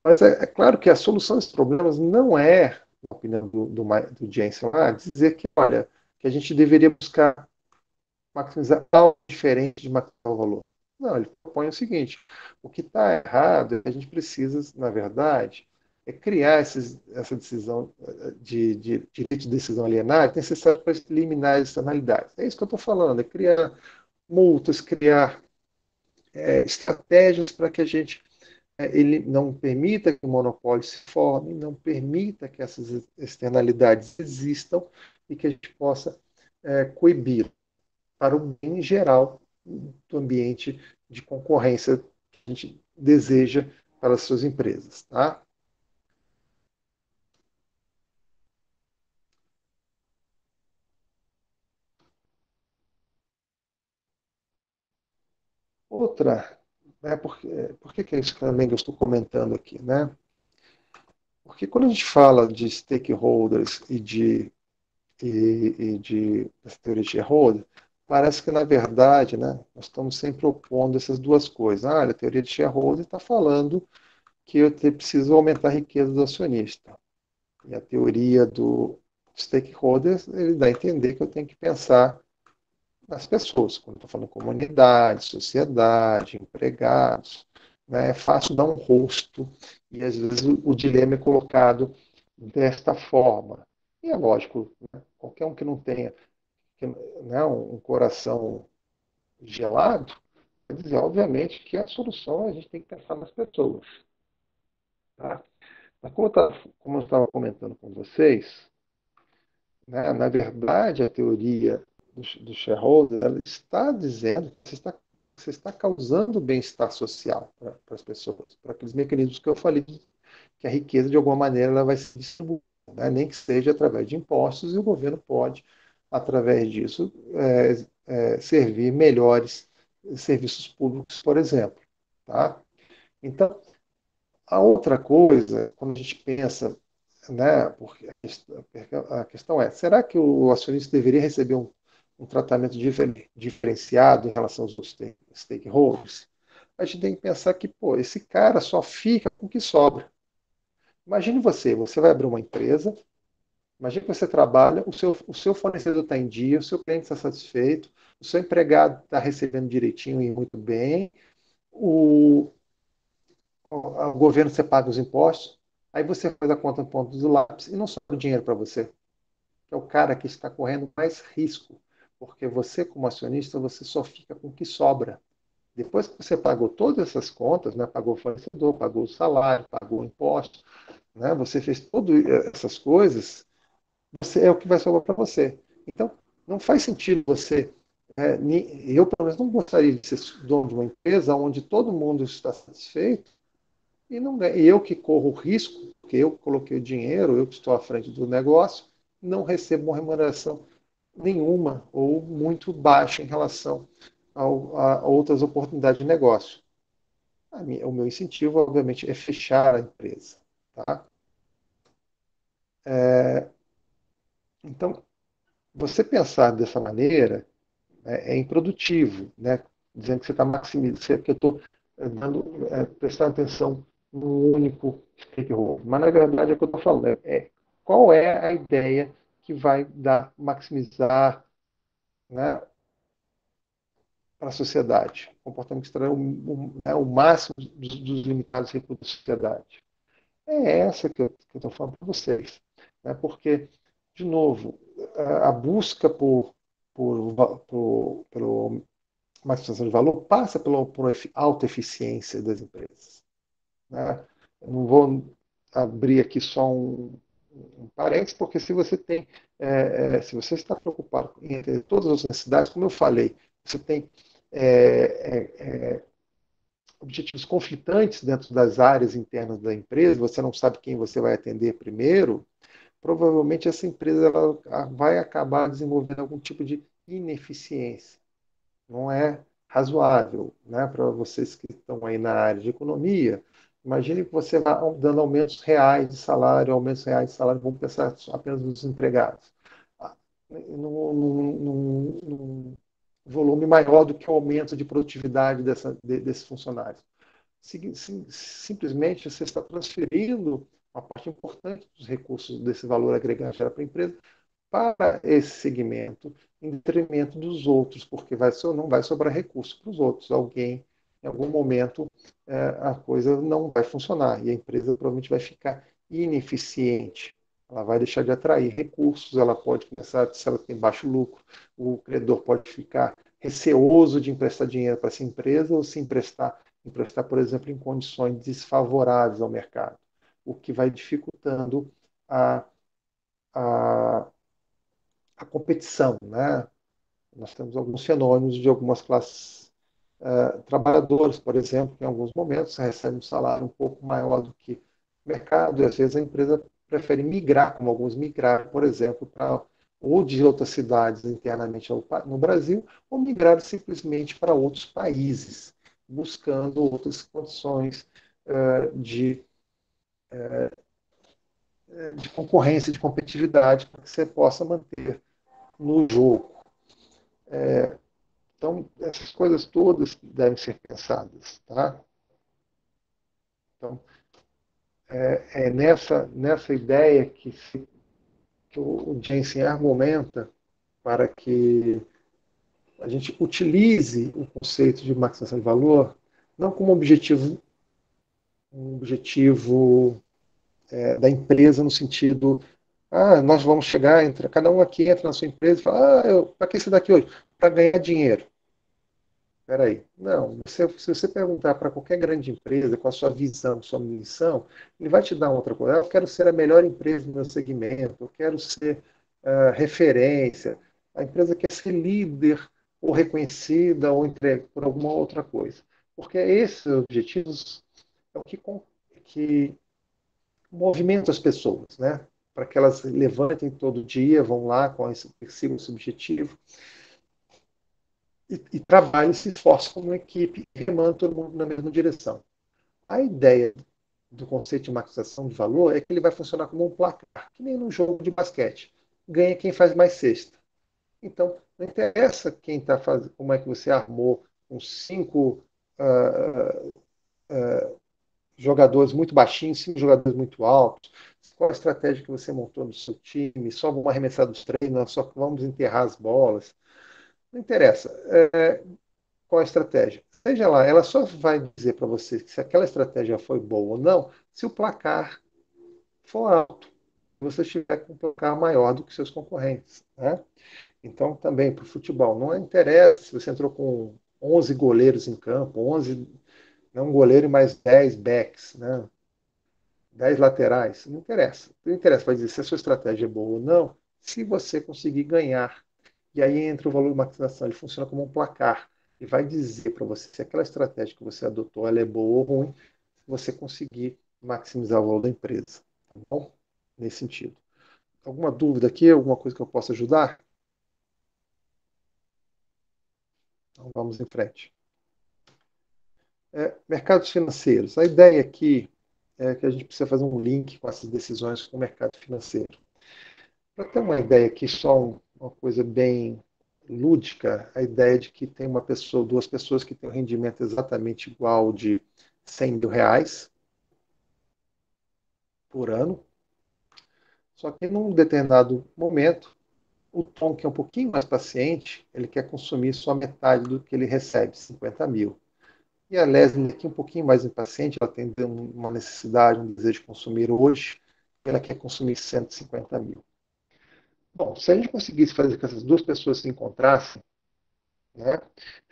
[SPEAKER 1] Mas é claro que a solução desses problemas não é, na opinião do Jensen, dizer que, olha, que a gente deveria buscar maximizar algo diferente de maximizar o valor. Não, ele propõe o seguinte: o que está errado é que a gente precisa, na verdade, criar essa decisão de direito de decisão alienada necessário para eliminar as externalidades. É isso que eu estou falando, é criar multas, criar estratégias para que a gente ele não permita que o monopólio se forme, não permita que essas externalidades existam e que a gente possa coibir para o bem geral do ambiente de concorrência que a gente deseja para as suas empresas. Tá? Outra, né, por que é isso também que eu estou comentando aqui? Né? Porque quando a gente fala de stakeholders dessa teoria de shareholder, parece que, na verdade, né, nós estamos sempre opondo essas duas coisas. A teoria de shareholder está falando que eu preciso aumentar a riqueza do acionista. E a teoria do stakeholder, ele dá a entender que eu tenho que pensar nas pessoas. Quando estou falando comunidade, sociedade, empregados, né, é fácil dar um rosto e, às vezes, o dilema é colocado desta forma. E é lógico, né, qualquer um que não tenha né, um coração gelado, quer dizer, obviamente, que a solução a gente tem que pensar nas pessoas. Tá? Mas como eu estava comentando com vocês, né, na verdade, a teoria do shareholder ela está dizendo que você está causando bem-estar social para as pessoas, para aqueles mecanismos que eu falei, que a riqueza, de alguma maneira, ela vai se distribuir, né, nem que seja através de impostos, e o governo pode, através disso, servir melhores serviços públicos, por exemplo. Tá? Então, a outra coisa, quando a gente pensa, né, porque a questão é, será que o acionista deveria receber um tratamento diferenciado em relação aos stakeholders? A gente tem que pensar que, pô, esse cara só fica com o que sobra. Imagine você vai abrir uma empresa, imagine que você trabalha, o seu fornecedor está em dia, o seu cliente está satisfeito, o seu empregado está recebendo direitinho e muito bem, o governo você paga os impostos, aí você faz a conta no ponto do lápis e não sobra dinheiro para você. É o cara que está correndo mais risco, porque você, como acionista, você só fica com o que sobra. Depois que você pagou todas essas contas, né, pagou o fornecedor, pagou o salário, pagou o imposto, né, você fez todas essas coisas, você é o que vai sobrar para você. Então, não faz sentido você. Eu, pelo menos, não gostaria de ser dono de uma empresa onde todo mundo está satisfeito e eu que corro o risco, porque eu coloquei o dinheiro, eu que estou à frente do negócio, não recebo uma remuneração nenhuma ou muito baixa em relação a outras oportunidades de negócio. O meu incentivo, obviamente, é fechar a empresa. Tá? Então, você pensar dessa maneira é improdutivo, né? Dizendo que você está maximizando, que eu estou prestando atenção no único stakeholder. Mas, na verdade, é o que eu estou falando. Qual é a ideia que vai maximizar, né, para a sociedade? O comportamento que extrai o máximo dos limitados recursos da sociedade. É essa que eu estou falando para vocês. Né? Porque, de novo, a busca pelo maximização de valor passa por alta eficiência das empresas. Né? Eu não vou abrir aqui só um parênteses, porque se você se você está preocupado em ter todas as necessidades, como eu falei, você tem objetivos conflitantes dentro das áreas internas da empresa, você não sabe quem você vai atender primeiro, provavelmente essa empresa ela vai acabar desenvolvendo algum tipo de ineficiência. Não é razoável, né, para vocês que estão aí na área de economia. Imagine que você vai dando aumentos reais de salário, vamos pensar apenas nos empregados, ah, num volume maior do que o aumento de produtividade desses funcionários. Simplesmente você está transferindo uma parte importante dos recursos desse valor agregado para a empresa para esse segmento, em detrimento dos outros, porque não vai sobrar recurso para os outros. Alguém, em algum momento, a coisa não vai funcionar e a empresa provavelmente vai ficar ineficiente. Ela vai deixar de atrair recursos, ela pode começar, se ela tem baixo lucro, o credor pode ficar receoso de emprestar dinheiro para essa empresa ou se emprestar, por exemplo, em condições desfavoráveis ao mercado, o que vai dificultando a, a a competição, né? Nós temos alguns fenômenos de algumas classes trabalhadoras, por exemplo, que em alguns momentos recebem um salário um pouco maior do que o mercado, e às vezes a empresa prefere migrar, como alguns migraram, por exemplo, para ou de outras cidades internamente no Brasil, ou migrar simplesmente para outros países, buscando outras condições de, de concorrência, de competitividade, para que você possa manter no jogo. Então, essas coisas todas devem ser pensadas. Tá? Então, é nessa ideia que o Jensen argumenta para que a gente utilize o conceito de maximização de valor não como um objetivo da empresa no sentido, nós vamos chegar, cada um aqui entra na sua empresa e fala, para que você está aqui hoje? Para ganhar dinheiro. Espera aí. Não, se você perguntar para qualquer grande empresa qual a sua visão, sua missão, ele vai te dar outra coisa. Eu quero ser a melhor empresa do meu segmento, eu quero ser referência. A empresa quer ser líder ou reconhecida ou entregue por alguma outra coisa. Porque esses objetivos é o que movimenta as pessoas, né? Para que elas levantem todo dia, vão lá, persigam esse objetivo e trabalhem, se esforcem como uma equipe, remando todo mundo na mesma direção. A ideia do conceito de maximização de valor é que ele vai funcionar como um placar, que nem num jogo de basquete. Ganha quem faz mais cesta. Então, não interessa quem está fazendo, como é que você armou com 5 jogadores muito baixinhos, 5 jogadores muito altos, qual a estratégia que você montou no seu time, só vamos arremessar dos treinos, só vamos enterrar as bolas. Não interessa. Qual a estratégia? Seja lá, ela só vai dizer para você se aquela estratégia foi boa ou não se o placar for alto, se você estiver com um placar maior do que seus concorrentes. Né? Então, também para o futebol, não interessa se você entrou com 11 goleiros em campo, 11, não um goleiro e mais 10 backs, né? 10 laterais, não interessa. Não interessa, vai dizer se a sua estratégia é boa ou não, se você conseguir ganhar. E aí entra o valor de maximização, ele funciona como um placar e vai dizer para você se aquela estratégia que você adotou ela é boa ou ruim, se você conseguir maximizar o valor da empresa. Tá bom? Nesse sentido. Alguma dúvida aqui? Alguma coisa que eu possa ajudar? Então vamos em frente. Mercados financeiros. A ideia aqui é que a gente precisa fazer um link com essas decisões com o mercado financeiro. Para ter uma ideia aqui, só uma coisa bem lúdica, a ideia de que tem duas pessoas que têm um rendimento exatamente igual de R$ 100.000 por ano, só que num determinado momento, o Tom, que é um pouquinho mais paciente, ele quer consumir só metade do que ele recebe, 50 mil. E a Leslie, que é um pouquinho mais impaciente, ela tem uma necessidade, um desejo de consumir hoje, ela quer consumir 150 mil. Bom, se a gente conseguisse fazer com que essas duas pessoas se encontrassem, né,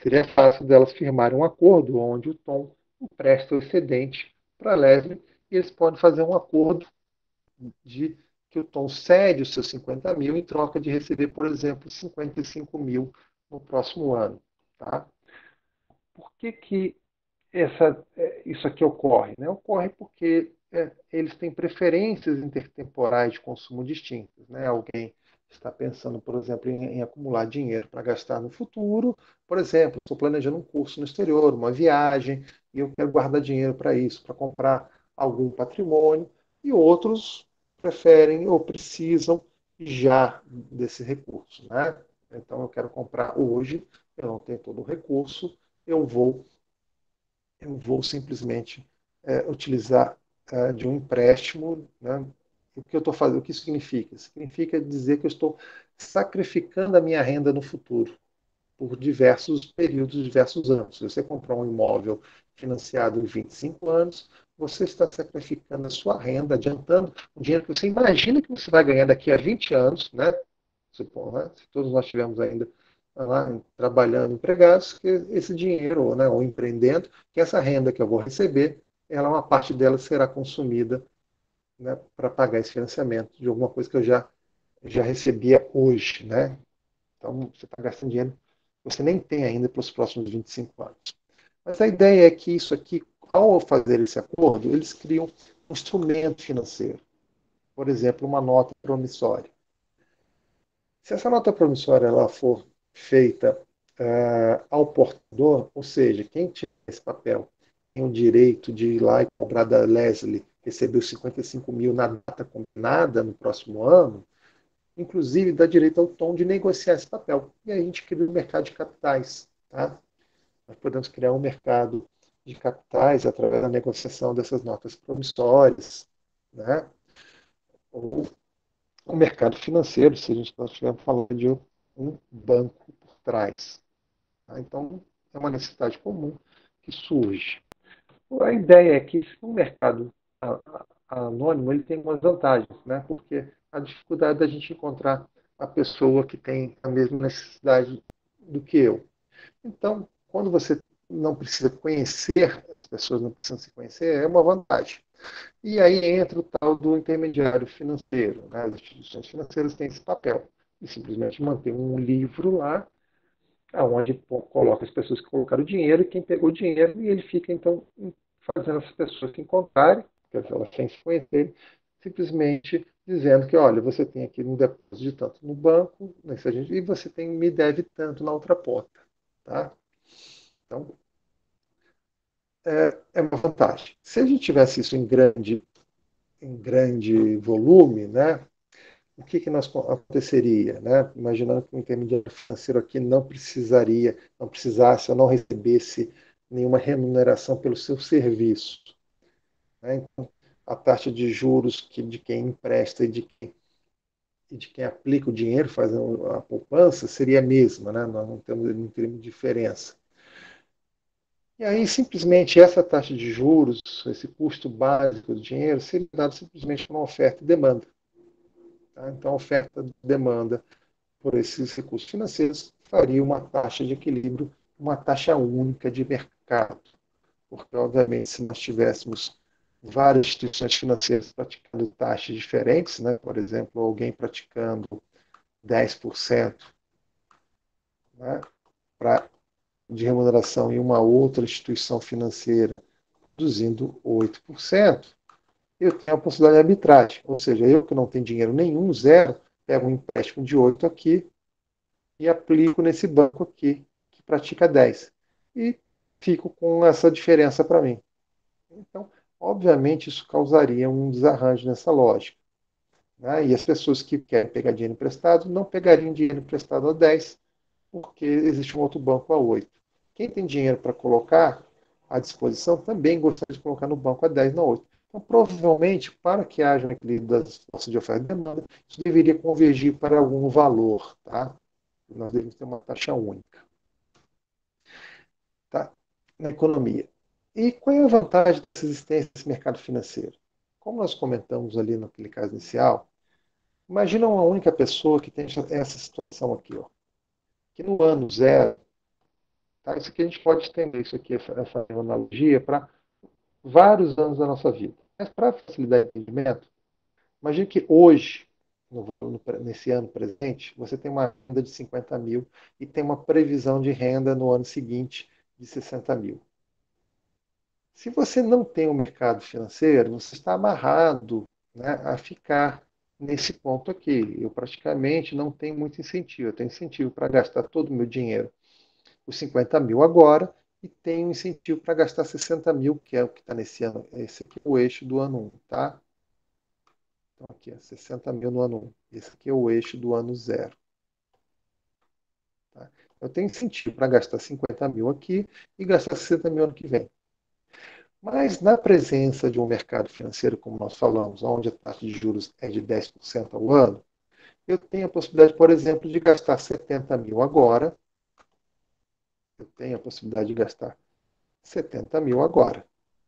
[SPEAKER 1] seria fácil delas firmarem um acordo onde o Tom empresta o excedente para a Leslie e eles podem fazer um acordo de que o Tom cede os seus 50 mil em troca de receber, por exemplo, 55 mil no próximo ano. Tá? Por que isso aqui ocorre? Né? Ocorre porque eles têm preferências intertemporais de consumo distintas, né? Alguém está pensando, por exemplo, em acumular dinheiro para gastar no futuro. Por exemplo, estou planejando um curso no exterior, uma viagem, e eu quero guardar dinheiro para isso, para comprar algum patrimônio. E outros preferem ou precisam já desse recurso, né? Então, eu quero comprar hoje, eu não tenho todo o recurso, eu vou simplesmente utilizar de um empréstimo, né? O que eu estou fazendo, o que isso significa? Significa dizer que eu estou sacrificando a minha renda no futuro por diversos períodos, diversos anos. Se você comprar um imóvel financiado em 25 anos, você está sacrificando a sua renda, adiantando o dinheiro que você imagina que você vai ganhar daqui a 20 anos, né? Né? Se todos nós estivermos ainda lá, trabalhando, empregados, que esse dinheiro, né, ou empreendendo, que essa renda que eu vou receber, uma parte dela será consumida, né, para pagar esse financiamento de alguma coisa que eu já recebia hoje, né? Então, você está gastando dinheiro que você nem tem ainda para os próximos 25 anos. Mas a ideia é que isso aqui, ao fazer esse acordo, eles criam um instrumento financeiro. Por exemplo, uma nota promissória. Se essa nota promissória ela for feita ao portador, ou seja, quem tiver esse papel tem o direito de ir lá e cobrar da Leslie, receber os 55 mil na data combinada no próximo ano, inclusive dá direito ao Tom de negociar esse papel. E aí a gente cria um mercado de capitais. Tá? Nós podemos criar um mercado de capitais através da negociação dessas notas promissórias, né? Ou o mercado financeiro, se a gente não estiver falando de um banco por trás. Tá? Então, é uma necessidade comum que surge. A ideia é que o mercado anônimo ele tem umas vantagens, né? Porque a dificuldade da gente encontrar a pessoa que tem a mesma necessidade do que eu. Então, quando você não precisa conhecer, as pessoas não precisam se conhecer, é uma vantagem. E aí entra o tal do intermediário financeiro. Né? As instituições financeiras têm esse papel de simplesmente manter um livro lá, onde coloca as pessoas que colocaram o dinheiro e quem pegou o dinheiro, e ele fica, então, fazendo as pessoas se encontrarem, porque elas têm que se conhecer, simplesmente dizendo que, olha, você tem aqui um depósito de tanto no banco, e você me deve tanto na outra ponta. Tá? Então, é uma vantagem. Se a gente tivesse isso em grande volume, né, o que aconteceria? Né? Imaginando que o intermediário financeiro aqui não precisasse ou não recebesse nenhuma remuneração pelo seu serviço. Né? Então, a taxa de juros de quem empresta e de quem aplica o dinheiro, faz a poupança, seria a mesma, né? Nós não teríamos diferença. E aí, simplesmente, essa taxa de juros, esse custo básico do dinheiro, seria dado simplesmente por uma oferta e demanda. Tá? Então, a oferta e demanda por esses recursos financeiros faria uma taxa de equilíbrio, uma taxa única de mercado. Porque, obviamente, se nós tivéssemos várias instituições financeiras praticando taxas diferentes, né? Por exemplo, alguém praticando 10%, né? De remuneração em uma outra instituição financeira produzindo 8%, eu tenho a possibilidade de arbitragem. Ou seja, eu que não tenho dinheiro nenhum, zero, pego um empréstimo de 8 aqui e aplico nesse banco aqui, que pratica 10. E fico com essa diferença para mim. Então, obviamente, isso causaria um desarranjo nessa lógica. Né? E as pessoas que querem pegar dinheiro emprestado não pegariam dinheiro emprestado a 10, porque existe um outro banco a 8. Quem tem dinheiro para colocar à disposição também gostaria de colocar no banco a 10, não 8. Então, provavelmente, para que haja um equilíbrio das forças de oferta e demanda, isso deveria convergir para algum valor. Tá? Nós devemos ter uma taxa única. Tá? Na economia. E qual é a vantagem dessa existência desse mercado financeiro? Como nós comentamos ali naquele caso inicial, imagina uma única pessoa que tem essa situação aqui, ó, que no ano zero, tá? Isso aqui a gente pode estender isso aqui, essa analogia, para vários anos da nossa vida. Mas para facilitar o entendimento, imagine que hoje, nesse ano presente, você tem uma renda de 50 mil e tem uma previsão de renda no ano seguinte de 60 mil. Se você não tem um mercado financeiro, você está amarrado, né, a ficar nesse ponto aqui. Eu praticamente não tenho muito incentivo. Eu tenho incentivo para gastar todo o meu dinheiro, os 50 mil agora, e tenho incentivo para gastar 60 mil, que é o que está nesse ano. Esse aqui é o eixo do ano 1, tá? Então aqui é 60 mil no ano 1. Esse aqui é o eixo do ano 0. Tá? Eu tenho incentivo para gastar 50 mil aqui e gastar 60 mil ano que vem. Mas na presença de um mercado financeiro, como nós falamos, onde a taxa de juros é de 10% ao ano, eu tenho a possibilidade, por exemplo, de gastar 70 mil agora. Eu tenho a possibilidade de gastar 70 mil agora.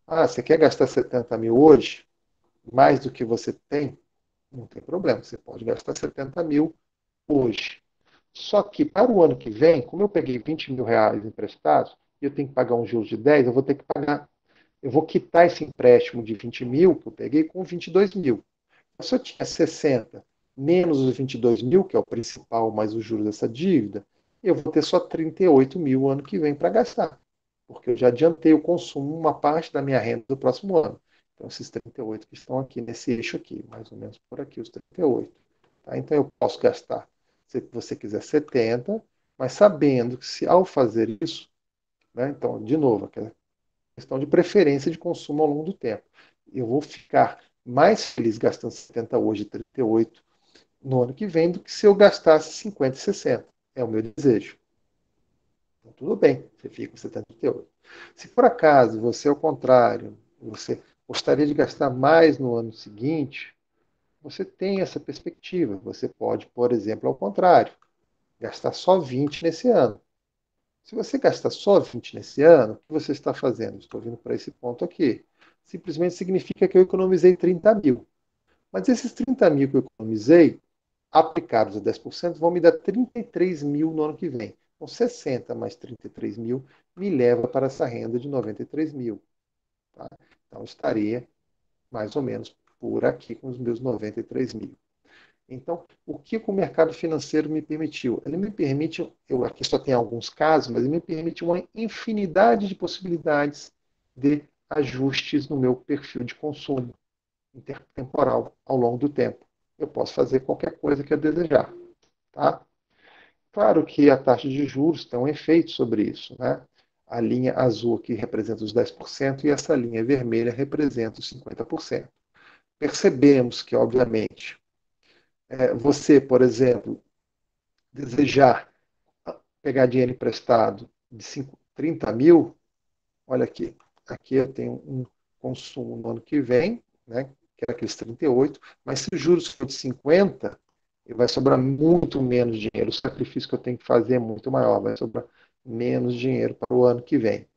[SPEAKER 1] Ah, você quer gastar 70 mil hoje? Mais do que você tem? Não tem problema, você pode gastar 70 mil hoje. Só que para o ano que vem, como eu peguei 20 mil reais emprestados, e eu tenho que pagar um juros de 10, eu vou ter que pagar, eu vou quitar esse empréstimo de 20 mil que eu peguei com 22 mil. Se eu tinha 60 menos os 22 mil, que é o principal, mais os juros dessa dívida, eu vou ter só 38 mil ano que vem para gastar. Porque eu já adiantei o consumo, uma parte da minha renda do próximo ano. Então, esses 38 que estão aqui nesse eixo aqui, mais ou menos por aqui, os 38. Tá? Então, eu posso gastar, se você quiser, 70, mas sabendo que se ao fazer isso, né, então, de novo, aquela questão de preferência de consumo ao longo do tempo. Eu vou ficar mais feliz gastando 70 hoje e 38 no ano que vem do que se eu gastasse 50 e 60. É o meu desejo. Então, tudo bem, você fica com 70 e 38. Se por acaso você, ao contrário, você gostaria de gastar mais no ano seguinte, você tem essa perspectiva. Você pode, por exemplo, ao contrário, gastar só 20 nesse ano. Se você gastar só 20 nesse ano, o que você está fazendo? Estou vindo para esse ponto aqui. Simplesmente significa que eu economizei 30 mil. Mas esses 30 mil que eu economizei, aplicados a 10%, vão me dar 33 mil no ano que vem. Então, 60 mais 33 mil me leva para essa renda de 93 mil. Tá? Então, eu estaria mais ou menos por aqui com os meus 93 mil. Então, o que o mercado financeiro me permitiu? Ele me permite, eu aqui só tenho alguns casos, mas ele me permite uma infinidade de possibilidades de ajustes no meu perfil de consumo intertemporal ao longo do tempo. Eu posso fazer qualquer coisa que eu desejar. Tá? Claro que a taxa de juros tem um efeito sobre isso. Né? A linha azul aqui representa os 10% e essa linha vermelha representa os 50%. Percebemos que, obviamente, você, por exemplo, desejar pegar dinheiro emprestado de 30 mil, olha aqui, aqui eu tenho um consumo no ano que vem, né, que é aqueles 38, mas se os juros for de 50, vai sobrar muito menos dinheiro, o sacrifício que eu tenho que fazer é muito maior, vai sobrar menos dinheiro para o ano que vem.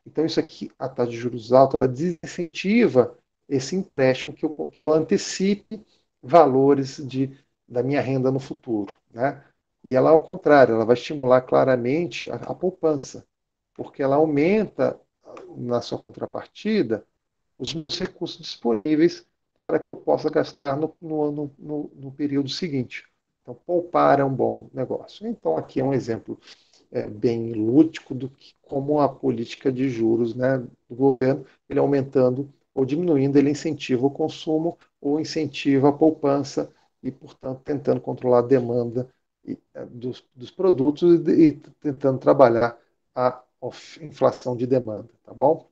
[SPEAKER 1] Então isso aqui, a taxa de juros alta, ela desincentiva esse empréstimo que eu antecipe valores da minha renda no futuro, né? E ela, ao contrário, ela vai estimular claramente a poupança, porque ela aumenta, na sua contrapartida, os meus recursos disponíveis para que eu possa gastar no período seguinte. Então, poupar é um bom negócio. Então, aqui é um exemplo bem lúdico do que como a política de juros, né, do governo, ele aumentando ou diminuindo, ele incentiva o consumo ou incentiva a poupança e, portanto, tentando controlar a demanda dos produtos e tentando trabalhar a inflação de demanda, tá bom?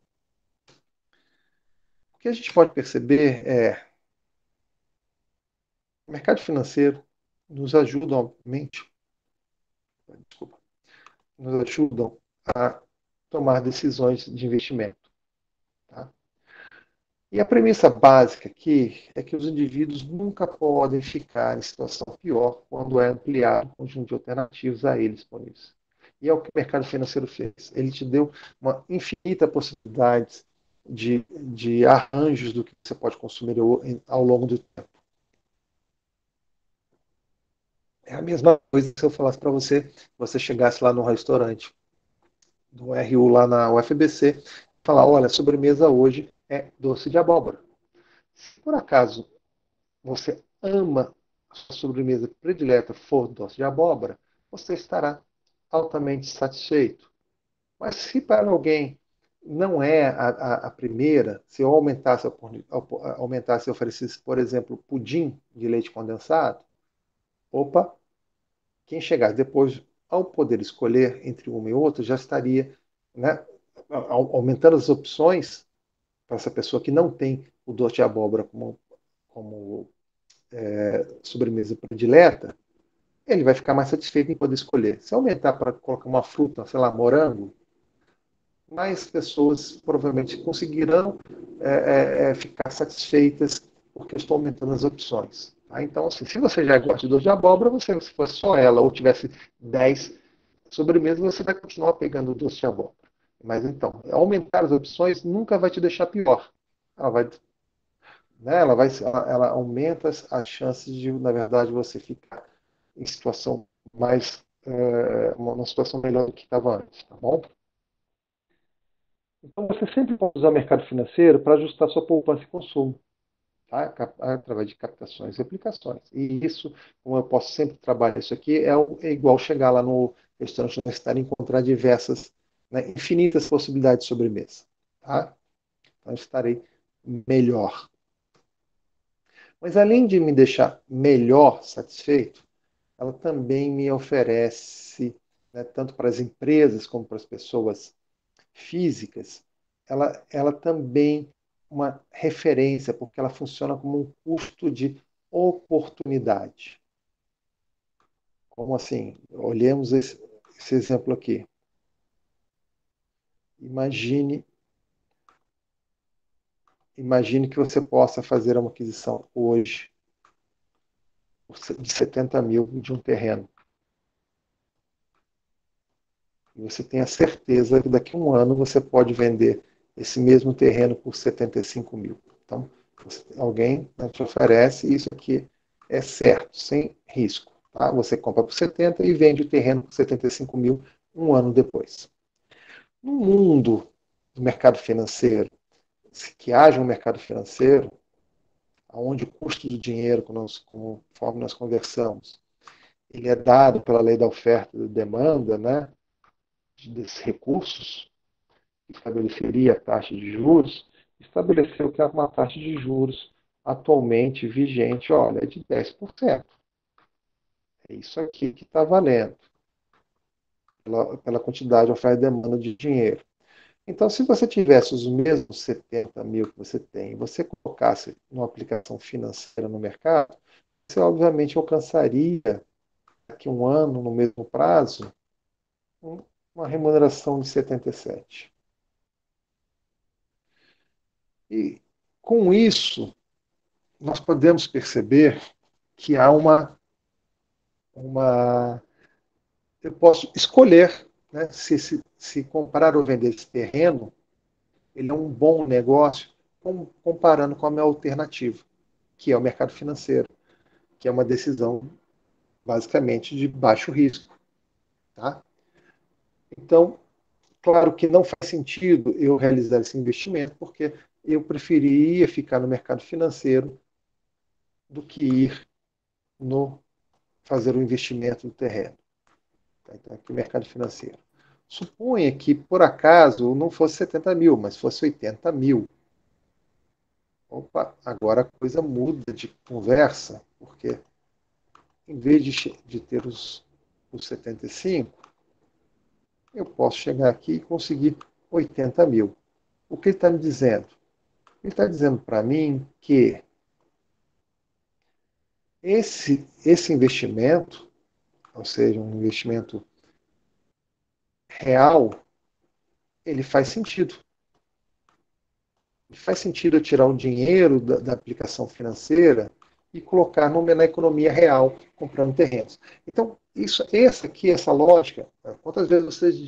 [SPEAKER 1] O que a gente pode perceber é o mercado financeiro nos ajuda, obviamente, desculpa, nos ajudam a tomar decisões de investimento. Tá? E a premissa básica aqui é que os indivíduos nunca podem ficar em situação pior quando é ampliado o conjunto de alternativas a eles disponíveis. E é o que o mercado financeiro fez. Ele te deu uma infinita possibilidades de arranjos do que você pode consumir ao longo do tempo. É a mesma coisa se eu falasse para você, você chegasse lá no restaurante do RU lá na UFBC, e falar, olha, a sobremesa hoje é doce de abóbora. Se por acaso você ama a sua sobremesa predileta for doce de abóbora, você estará altamente satisfeito. Mas se para alguém não é a primeira. Se eu aumentasse e oferecesse, por exemplo, pudim de leite condensado, opa, quem chegasse depois, ao poder escolher entre uma e outra, já estaria, né, aumentando as opções para essa pessoa que não tem o doce de abóbora como sobremesa predileta, ele vai ficar mais satisfeito em poder escolher. Se aumentar para colocar uma fruta, sei lá, morango, mais pessoas provavelmente conseguirão ficar satisfeitas porque estou aumentando as opções. Tá? Então, assim, se você já gosta de doce de abóbora, se fosse só ela ou tivesse 10 sobremesas, você vai continuar pegando o doce de abóbora. Mas então, aumentar as opções nunca vai te deixar pior. Ela vai, né, ela aumenta as chances de, na verdade, você ficar em situação mais, uma situação melhor do que estava antes, tá bom? Então, você sempre pode usar o mercado financeiro para ajustar sua poupança e consumo, tá? Através de captações e aplicações. E isso, como eu posso sempre trabalhar isso aqui, é igual chegar lá no restaurante universitário e encontrar diversas, né, infinitas possibilidades de sobremesa. Tá? Então, eu estarei melhor. Mas, além de me deixar melhor satisfeito, ela também me oferece, né, tanto para as empresas como para as pessoas físicas, ela também uma referência, porque ela funciona como um custo de oportunidade. Como assim? Olhemos esse exemplo aqui. Imagine que você possa fazer uma aquisição hoje de 70 mil de um terreno. E você tem a certeza que daqui a um ano você pode vender esse mesmo terreno por 75 mil. Então, alguém te oferece isso aqui é certo, sem risco. Tá? Você compra por 70 e vende o terreno por 75 mil um ano depois. No mundo do mercado financeiro, que haja um mercado financeiro, onde o custo do dinheiro, conforme nós conversamos, ele é dado pela lei da oferta e da demanda, né, desses recursos, estabeleceria a taxa de juros, estabeleceu que é uma taxa de juros atualmente vigente, olha, é de 10%. É isso aqui que está valendo, pela quantidade de oferta e demanda de dinheiro. Então, se você tivesse os mesmos 70 mil que você tem, e você colocasse numa aplicação financeira no mercado, você obviamente alcançaria, daqui a um ano, no mesmo prazo, uma remuneração de 77. E com isso, nós podemos perceber que há eu posso escolher, né, se comprar ou vender esse terreno, ele é um bom negócio, comparando com a minha alternativa, que é o mercado financeiro, que é uma decisão basicamente de baixo risco. Tá? Então, claro que não faz sentido eu realizar esse investimento, porque eu preferiria ficar no mercado financeiro do que ir no fazer o investimento no terreno. Então, aqui o mercado financeiro. Suponha que, por acaso, não fosse 70 mil, mas fosse 80 mil. Opa, agora a coisa muda de conversa, porque em vez de ter os 75, eu posso chegar aqui e conseguir 80 mil. O que ele está me dizendo? Ele está dizendo para mim que esse investimento, ou seja, um investimento real, ele faz sentido. Faz sentido eu tirar o dinheiro da aplicação financeira e colocar na economia real, comprando terrenos. Então, essa lógica, quantas vezes vocês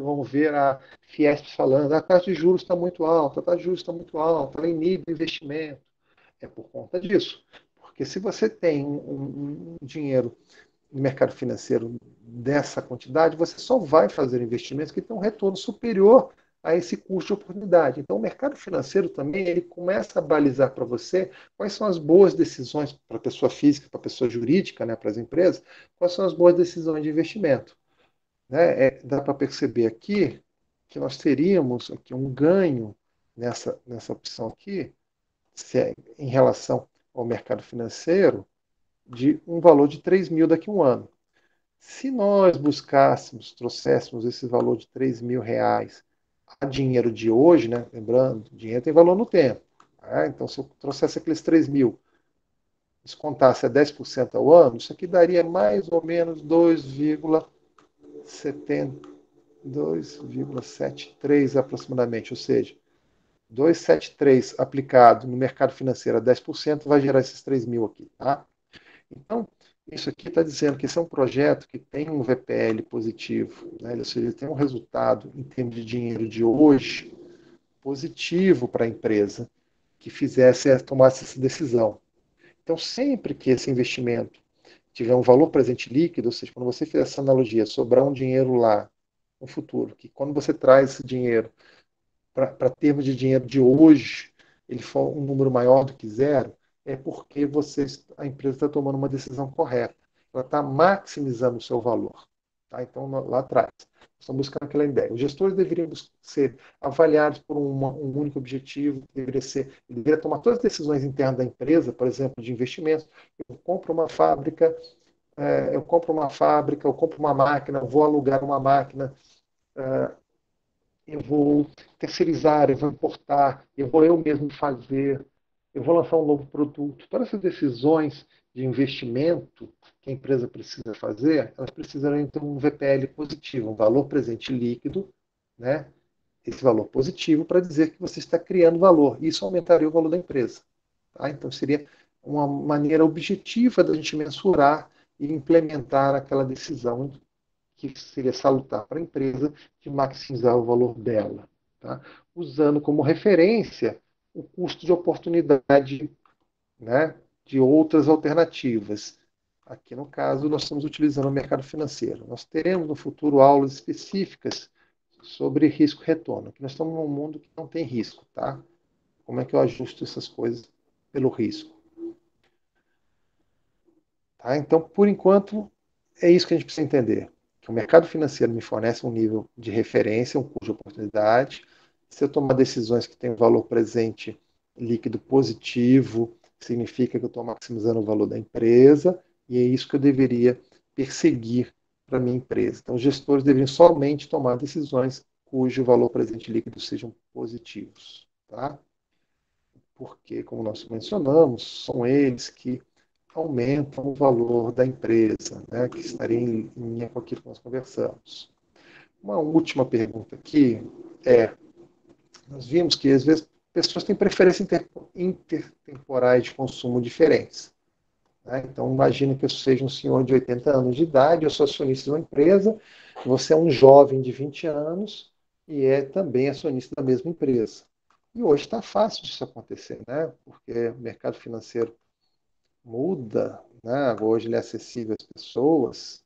[SPEAKER 1] vão ver a Fiesp falando, a taxa de juros está muito alta, a taxa de juros está muito alta, ela inibe o investimento. É por conta disso. Porque se você tem um dinheiro no mercado financeiro dessa quantidade, você só vai fazer investimentos que têm um retorno superior a esse custo de oportunidade. Então, o mercado financeiro também ele começa a balizar para você quais são as boas decisões para a pessoa física, para a pessoa jurídica, né, para as empresas, quais são as boas decisões de investimento. Né? Dá para perceber aqui que nós teríamos aqui um ganho nessa opção aqui, em relação ao mercado financeiro, de um valor de 3 mil daqui a um ano. Se nós buscássemos, trouxéssemos esse valor de 3 mil reais a dinheiro de hoje, né? Lembrando, dinheiro tem valor no tempo. Tá? Então, se eu trouxesse aqueles 3 mil, descontasse a 10% ao ano, isso aqui daria mais ou menos 2,73 aproximadamente, ou seja, 2,73 aplicado no mercado financeiro a 10% vai gerar esses 3 mil aqui. Tá? Então, isso aqui está dizendo que esse é um projeto que tem um VPL positivo, né? Ou seja, ele tem um resultado em termos de dinheiro de hoje positivo para a empresa que tomasse essa decisão. Então, sempre que esse investimento tiver um valor presente líquido, ou seja, quando você fizer essa analogia, sobrar um dinheiro lá no futuro, que quando você traz esse dinheiro para termos de dinheiro de hoje, ele for um número maior do que zero, é porque a empresa está tomando uma decisão correta. Ela está maximizando o seu valor. Tá? Então, lá atrás, estamos buscando aquela ideia. Os gestores deveriam ser avaliados por um único objetivo, deveria tomar todas as decisões internas da empresa, por exemplo, de investimentos. Eu compro uma fábrica, eu compro uma máquina, vou alugar uma máquina, eu vou terceirizar, eu vou importar, eu mesmo fazer, eu vou lançar um novo produto. Todas essas decisões de investimento que a empresa precisa fazer, elas precisarão ter um VPL positivo, um valor presente líquido, né? Esse valor positivo para dizer que você está criando valor. Isso aumentaria o valor da empresa. Tá? Então, seria uma maneira objetiva da gente mensurar e implementar aquela decisão que seria salutar para a empresa de maximizar o valor dela, tá? Usando como referência o custo de oportunidade, né, de outras alternativas. Aqui, no caso, nós estamos utilizando o mercado financeiro. Nós teremos no futuro aulas específicas sobre risco-retorno. Aqui nós estamos num mundo que não tem risco, tá? Como é que eu ajusto essas coisas pelo risco? Tá? Então, por enquanto, é isso que a gente precisa entender. Que o mercado financeiro me fornece um nível de referência, um custo de oportunidade. Se eu tomar decisões que têm um valor presente líquido positivo, significa que eu estou maximizando o valor da empresa, e é isso que eu deveria perseguir para a minha empresa. Então, os gestores deveriam somente tomar decisões cujo valor presente líquido sejam positivos. Tá? Porque, como nós mencionamos, são eles que aumentam o valor da empresa, né, que estaria em linha com aquilo que nós conversamos. Uma última pergunta aqui nós vimos que às vezes pessoas têm preferências intertemporais de consumo diferentes. Né? Então, imagine que eu seja um senhor de 80 anos de idade, eu sou acionista de uma empresa, você é um jovem de 20 anos e é também acionista da mesma empresa. E hoje está fácil disso acontecer, né? Porque o mercado financeiro muda, né? Hoje ele é acessível às pessoas,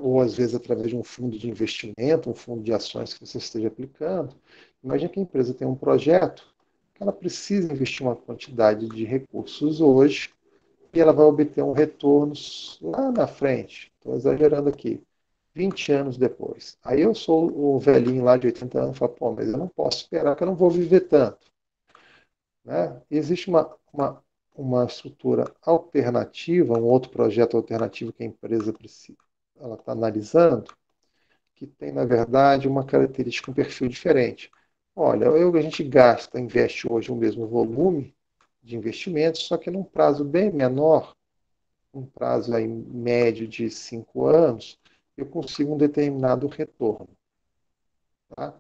[SPEAKER 1] ou às vezes através de um fundo de investimento, um fundo de ações que você esteja aplicando. Imagine que a empresa tem um projeto que ela precisa investir uma quantidade de recursos hoje e ela vai obter um retorno lá na frente. Estou exagerando aqui. 20 anos depois. Aí eu sou o velhinho lá de 80 anos e falo, pô, mas eu não posso esperar que eu não vou viver tanto. Né? Existe uma estrutura alternativa, um outro projeto alternativo que a empresa ela está analisando, que tem, na verdade, uma característica, um perfil diferente. Olha, a gente investe hoje o mesmo volume de investimentos, só que num prazo bem menor, um prazo aí médio de 5 anos, eu consigo um determinado retorno. Tá?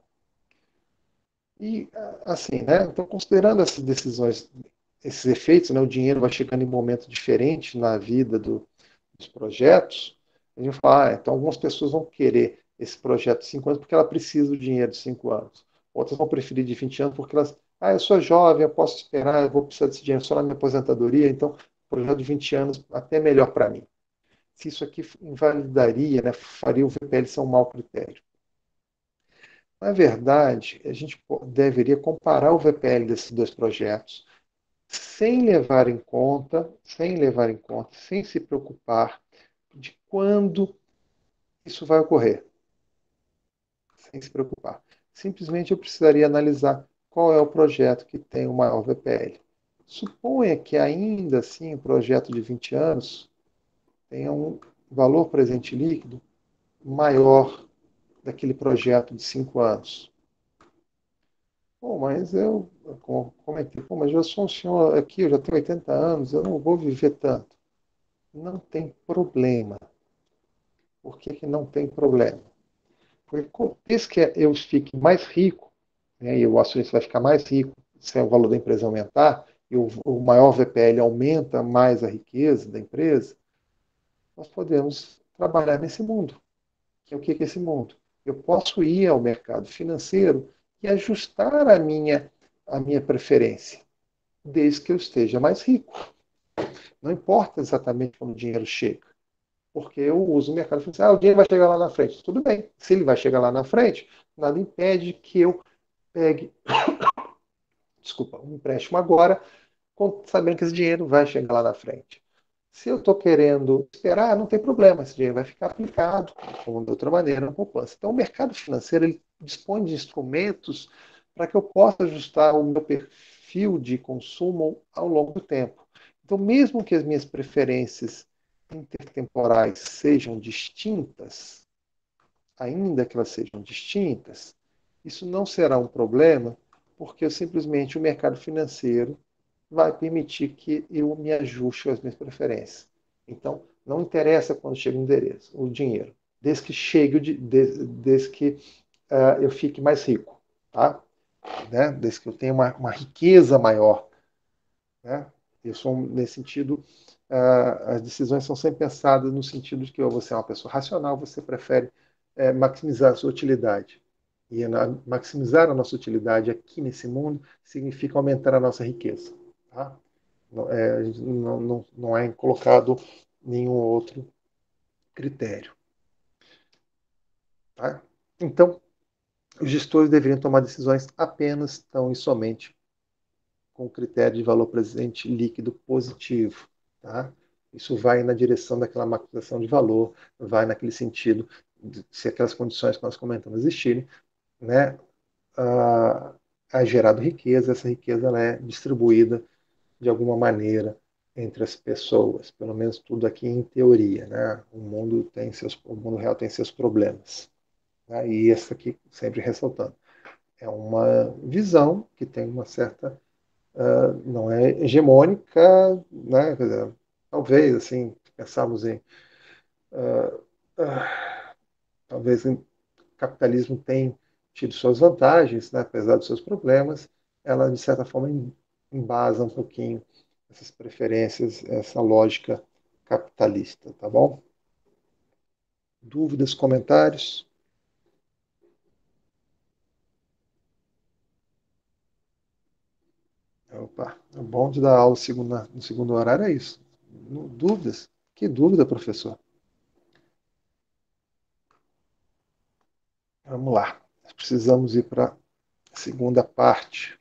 [SPEAKER 1] E, assim, né? Então, considerando essas decisões, esses efeitos, né, o dinheiro vai chegando em momentos diferentes na vida dos projetos, a gente fala, então algumas pessoas vão querer esse projeto de 5 anos porque ela precisa do dinheiro de 5 anos. Outras vão preferir de 20 anos porque elas, eu sou jovem, eu posso esperar, eu vou precisar desse dinheiro só na minha aposentadoria, então o projeto de 20 anos até é melhor para mim. Se isso aqui invalidaria, né, faria o VPL ser um mau critério. Na verdade, a gente deveria comparar o VPL desses dois projetos sem se preocupar de quando isso vai ocorrer. sem se preocupar. Simplesmente eu precisaria analisar qual é o projeto que tem o maior VPL. Suponha que ainda assim o projeto de 20 anos tenha um valor presente líquido maior daquele projeto de 5 anos. Pô, mas eu comentei, pô, mas eu sou um senhor aqui, eu já tenho 80 anos, eu não vou viver tanto. Não tem problema. Por que que não tem problema? Porque desde que eu fique mais rico, né, e o acionista vai ficar mais rico se o valor da empresa aumentar, e o maior VPL aumenta mais a riqueza da empresa, nós podemos trabalhar nesse mundo. Que é o que é esse mundo? Eu posso ir ao mercado financeiro e ajustar a minha preferência, desde que eu esteja mais rico. Não importa exatamente quando o dinheiro chega, porque eu uso o mercado financeiro. O dinheiro vai chegar lá na frente. Tudo bem. Se ele vai chegar lá na frente, nada impede que eu pegue, desculpa, um empréstimo agora, sabendo que esse dinheiro vai chegar lá na frente. Se eu estou querendo esperar, não tem problema, esse dinheiro vai ficar aplicado ou de outra maneira na poupança. Então, o mercado financeiro ele dispõe de instrumentos para que eu possa ajustar o meu perfil de consumo ao longo do tempo. Então, mesmo que as minhas preferências intertemporais sejam distintas, ainda que elas sejam distintas, isso não será um problema, porque simplesmente o mercado financeiro vai permitir que eu me ajuste às minhas preferências. Então, não interessa quando chega o dinheiro, desde que chegue, desde que eu fique mais rico, tá? Né? Desde que eu tenha uma riqueza maior, né? Eu sou, nesse sentido, as decisões são sempre pensadas no sentido de que você é uma pessoa racional, você prefere maximizar a sua utilidade. E maximizar a nossa utilidade aqui nesse mundo significa aumentar a nossa riqueza. Tá? Não é colocado nenhum outro critério. Tá? Então, os gestores deveriam tomar decisões apenas, tão e somente, com o critério de valor presente líquido positivo. Tá? Isso vai na direção daquela maximização de valor, vai naquele sentido, se aquelas condições que nós comentamos existirem, né, é gerado riqueza, essa riqueza ela é distribuída de alguma maneira entre as pessoas, pelo menos tudo aqui em teoria, né? O mundo real tem seus problemas, né? E essa aqui sempre ressaltando é uma visão que tem uma certa não é hegemônica, né? Quer dizer, talvez assim pensarmos em talvez o capitalismo tem tido suas vantagens, né? Apesar dos seus problemas, ela de certa forma embasa um pouquinho essas preferências, essa lógica capitalista, tá bom? Dúvidas, comentários? Opa, o bom de dar aula no segundo horário é isso. Dúvidas? Que dúvida, professor? Vamos lá. Nós precisamos ir para a segunda parte,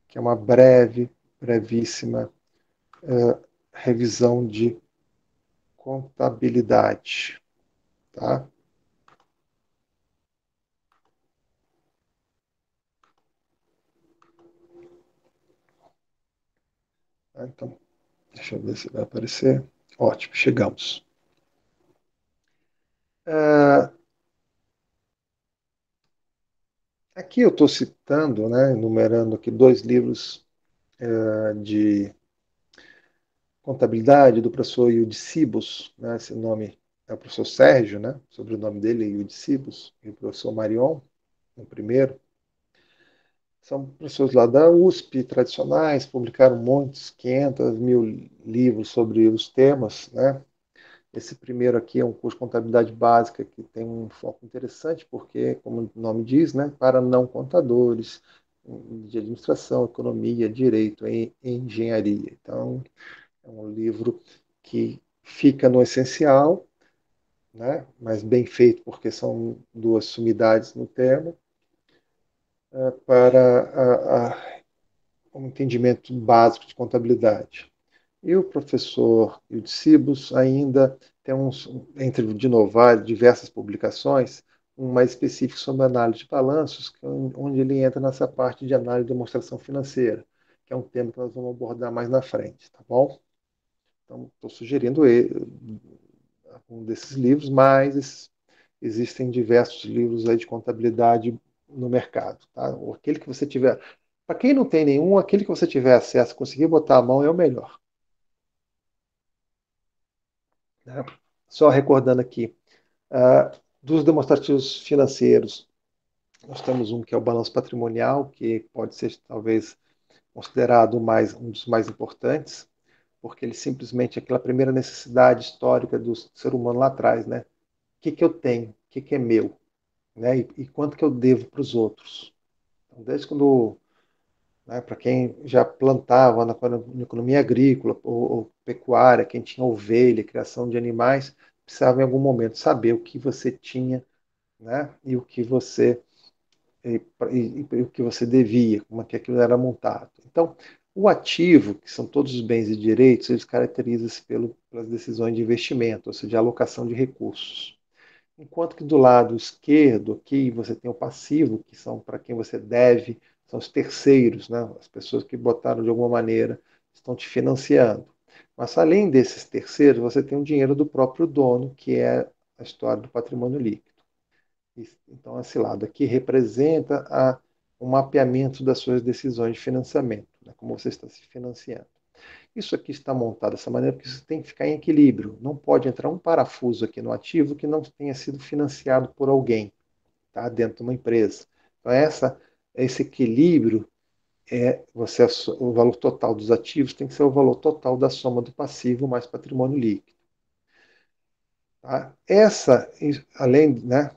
[SPEAKER 1] que é uma brevíssima revisão de contabilidade, tá? Então, deixa eu ver se vai aparecer. Ótimo, chegamos. Aqui eu estou citando, né, enumerando aqui 2 livros de contabilidade do professor Eudicibus, né, esse nome é o professor Sérgio, né, sobre o nome dele, Eudicibus, e o professor Marion, no primeiro. São professores lá da USP, tradicionais, publicaram muitos, 500 mil livros sobre os temas, né? Esse primeiro aqui é um curso de contabilidade básica que tem um foco interessante, porque, como o nome diz, né, para não contadores, de administração, economia, direito e engenharia. Então, é um livro que fica no essencial, né, mas bem feito, porque são 2 sumidades no tema, para um entendimento básico de contabilidade. E o professor Eudicibus ainda tem entre, de novo, diversas publicações, um mais específico sobre análise de balanços, onde ele entra nessa parte de análise de demonstração financeira, que é um tema que nós vamos abordar mais na frente, tá bom? Então, estou sugerindo um desses livros, mas existem diversos livros aí de contabilidade no mercado, tá? Aquele que você tiver, para quem não tem nenhum, aquele que você tiver acesso, conseguir botar a mão é o melhor. Né? Só recordando aqui, dos demonstrativos financeiros, nós temos um que é o balanço patrimonial, que pode ser talvez considerado um dos mais importantes, porque ele simplesmente é aquela primeira necessidade histórica do ser humano lá atrás, né? O que eu tenho? O que é meu? Né? E quanto que eu devo para os outros? Então, desde quando, né, para quem já plantava na economia agrícola ou pecuária, quem tinha ovelha, criação de animais, precisava em algum momento saber o que você tinha, né? E o que você e o que você devia, como é que aquilo era montado. Então, o ativo, que são todos os bens e direitos, eles caracterizam-se pelas decisões de investimento, ou seja, de alocação de recursos. Enquanto que do lado esquerdo, aqui, você tem o passivo, que são para quem você deve, são os terceiros, né? As pessoas que botaram de alguma maneira, estão te financiando. Mas além desses terceiros, você tem o dinheiro do próprio dono, que é a história do patrimônio líquido. Então, esse lado aqui representa o mapeamento das suas decisões de financiamento, né? Como você está se financiando. Isso aqui está montado dessa maneira porque você tem que ficar em equilíbrio. Não pode entrar um parafuso aqui no ativo que não tenha sido financiado por alguém, tá? Dentro de uma empresa. Então, esse equilíbrio o valor total dos ativos tem que ser o valor total da soma do passivo mais patrimônio líquido. Tá? Além, né,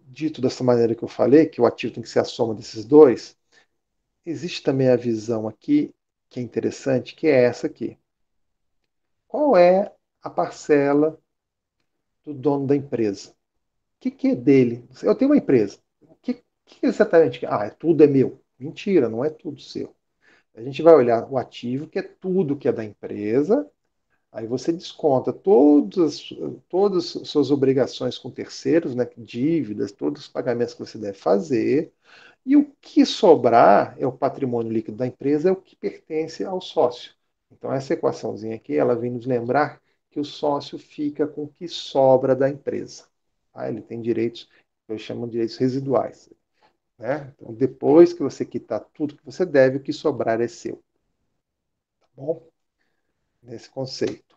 [SPEAKER 1] dito dessa maneira que eu falei, que o ativo tem que ser a soma desses dois, existe também a visão aqui, que é interessante, que é essa aqui. Qual é a parcela do dono da empresa? O que é dele? Eu tenho uma empresa. O que exatamente? Tudo é meu. Mentira, não é tudo seu. A gente vai olhar o ativo, que é tudo que é da empresa. Aí você desconta todas as suas obrigações com terceiros, né, dívidas, todos os pagamentos que você deve fazer. E o que sobrar é o patrimônio líquido da empresa, é o que pertence ao sócio. Então, essa equaçãozinha aqui, ela vem nos lembrar que o sócio fica com o que sobra da empresa. Tá? Ele tem direitos, eu chamo de direitos residuais. Né? Então, depois que você quitar tudo que você deve, o que sobrar é seu. Tá bom? Nesse conceito.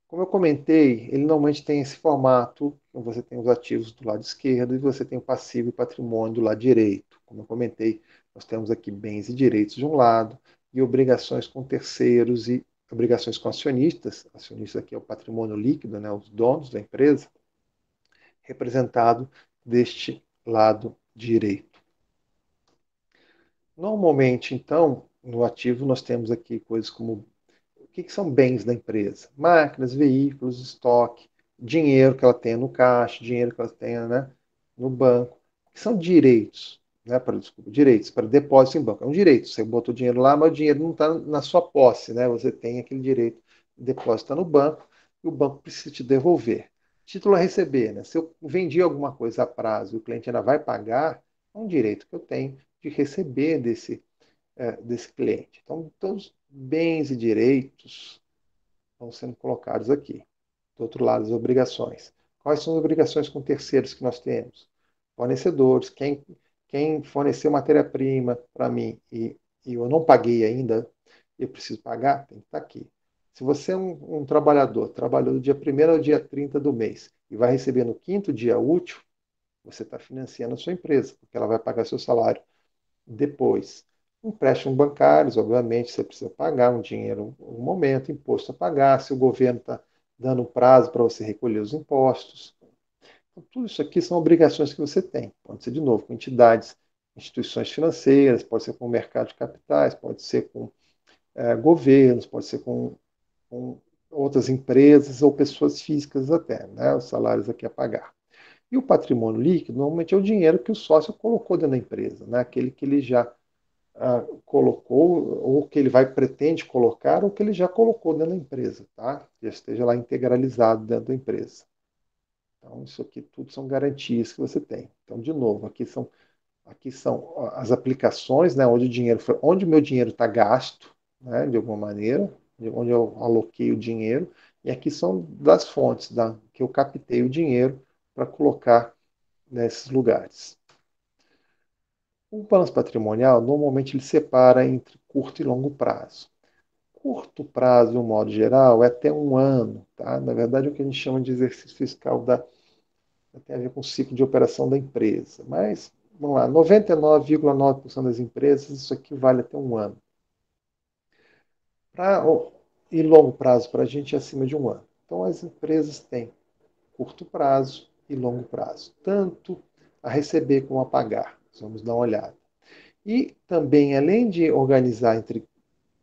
[SPEAKER 1] Como eu comentei, ele normalmente tem esse formato, você tem os ativos do lado esquerdo e você tem o passivo e patrimônio do lado direito. Como eu comentei, nós temos aqui bens e direitos de um lado e obrigações com terceiros e obrigações com acionistas. Acionistas aqui é o patrimônio líquido, né, os donos da empresa, representado deste lado direito. Normalmente, então, no ativo nós temos aqui coisas como o que são bens da empresa? Máquinas, veículos, estoque, dinheiro que ela tenha no caixa, dinheiro que ela tenha, né, no banco. O que são direitos? Né, direitos para depósito em banco. É um direito. Você botou o dinheiro lá, mas o dinheiro não está na sua posse. Né? Você tem aquele direito de depósito no banco e o banco precisa te devolver. Título a receber. Né? Se eu vendi alguma coisa a prazo e o cliente ainda vai pagar, é um direito que eu tenho de receber desse cliente. Então, todos os bens e direitos vão sendo colocados aqui. Do outro lado, as obrigações. Quais são as obrigações com terceiros que nós temos? Fornecedores. Quem forneceu matéria-prima para mim e eu não paguei ainda, eu preciso pagar, tem que estar aqui. Se você é um trabalhador, trabalhou do dia 1º ao dia 30 do mês e vai receber no 5º dia útil, você está financiando a sua empresa, porque ela vai pagar seu salário depois. Empréstimos bancários, obviamente, você precisa pagar um dinheiro, um momento, imposto a pagar, se o governo está dando prazo para você recolher os impostos. Então, tudo isso aqui são obrigações que você tem. Pode ser, de novo, com entidades, instituições financeiras, pode ser com o mercado de capitais, pode ser com governos, pode ser com outras empresas ou pessoas físicas até, né? Os salários aqui a pagar. E o patrimônio líquido, normalmente, é o dinheiro que o sócio colocou dentro da empresa, né? Aquele que ele já colocou, ou que ele pretende colocar, ou que ele já colocou dentro da empresa, tá? Já esteja lá integralizado dentro da empresa. Então, isso aqui tudo são garantias que você tem. Então, de novo, aqui são as aplicações, né, onde o dinheiro foi, onde o meu dinheiro está gasto, né, de alguma maneira, onde eu aloquei o dinheiro, e aqui são das fontes que eu captei o dinheiro para colocar nesses lugares. O balanço patrimonial, normalmente, ele separa entre curto e longo prazo. Curto prazo, de um modo geral, é até um ano. Tá? Na verdade, é o que a gente chama de exercício fiscal tem a ver com o ciclo de operação da empresa. Mas, vamos lá, 99,9% das empresas, isso aqui vale até um ano. E longo prazo para a gente é acima de um ano. Então, as empresas têm curto prazo e longo prazo, tanto a receber como a pagar. Vamos dar uma olhada. E também, além de organizar entre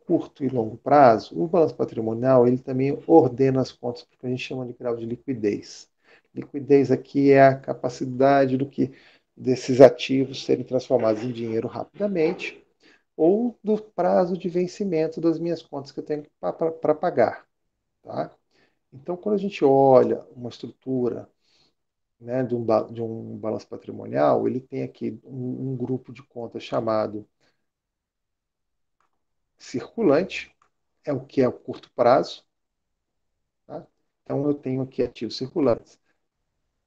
[SPEAKER 1] curto e longo prazo, o balanço patrimonial ele também ordena as contas porque a gente chama de grau de liquidez. Liquidez aqui é a capacidade desses ativos serem transformados em dinheiro rapidamente ou do prazo de vencimento das minhas contas que eu tenho para pagar. Tá? Então, quando a gente olha uma estrutura, né, de um balanço patrimonial, ele tem aqui um grupo de contas chamado circulante, é o que é o curto prazo. Tá? Então, eu tenho aqui ativos circulantes.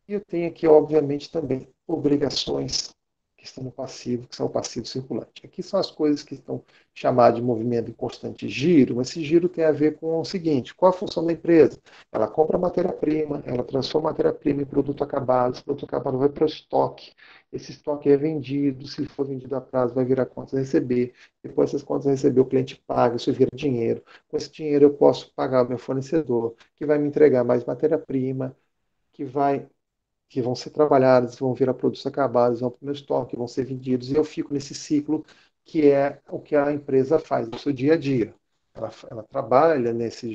[SPEAKER 1] E eu tenho aqui, obviamente, também obrigações que estão no passivo, que são o passivo circulante. Aqui são as coisas que estão chamadas de movimento em constante giro, mas esse giro tem a ver com o seguinte: qual a função da empresa? Ela compra matéria-prima, ela transforma a matéria-prima em produto acabado, esse produto acabado vai para o estoque, esse estoque é vendido, se for vendido a prazo, vai virar contas a receber, depois essas contas a receber, o cliente paga, isso vira dinheiro, com esse dinheiro eu posso pagar o meu fornecedor, que vai me entregar mais matéria-prima, que vão ser trabalhados, vão virar produtos acabados, vão para o meu estoque, vão ser vendidos, e eu fico nesse ciclo que é o que a empresa faz no seu dia a dia. Ela trabalha nisso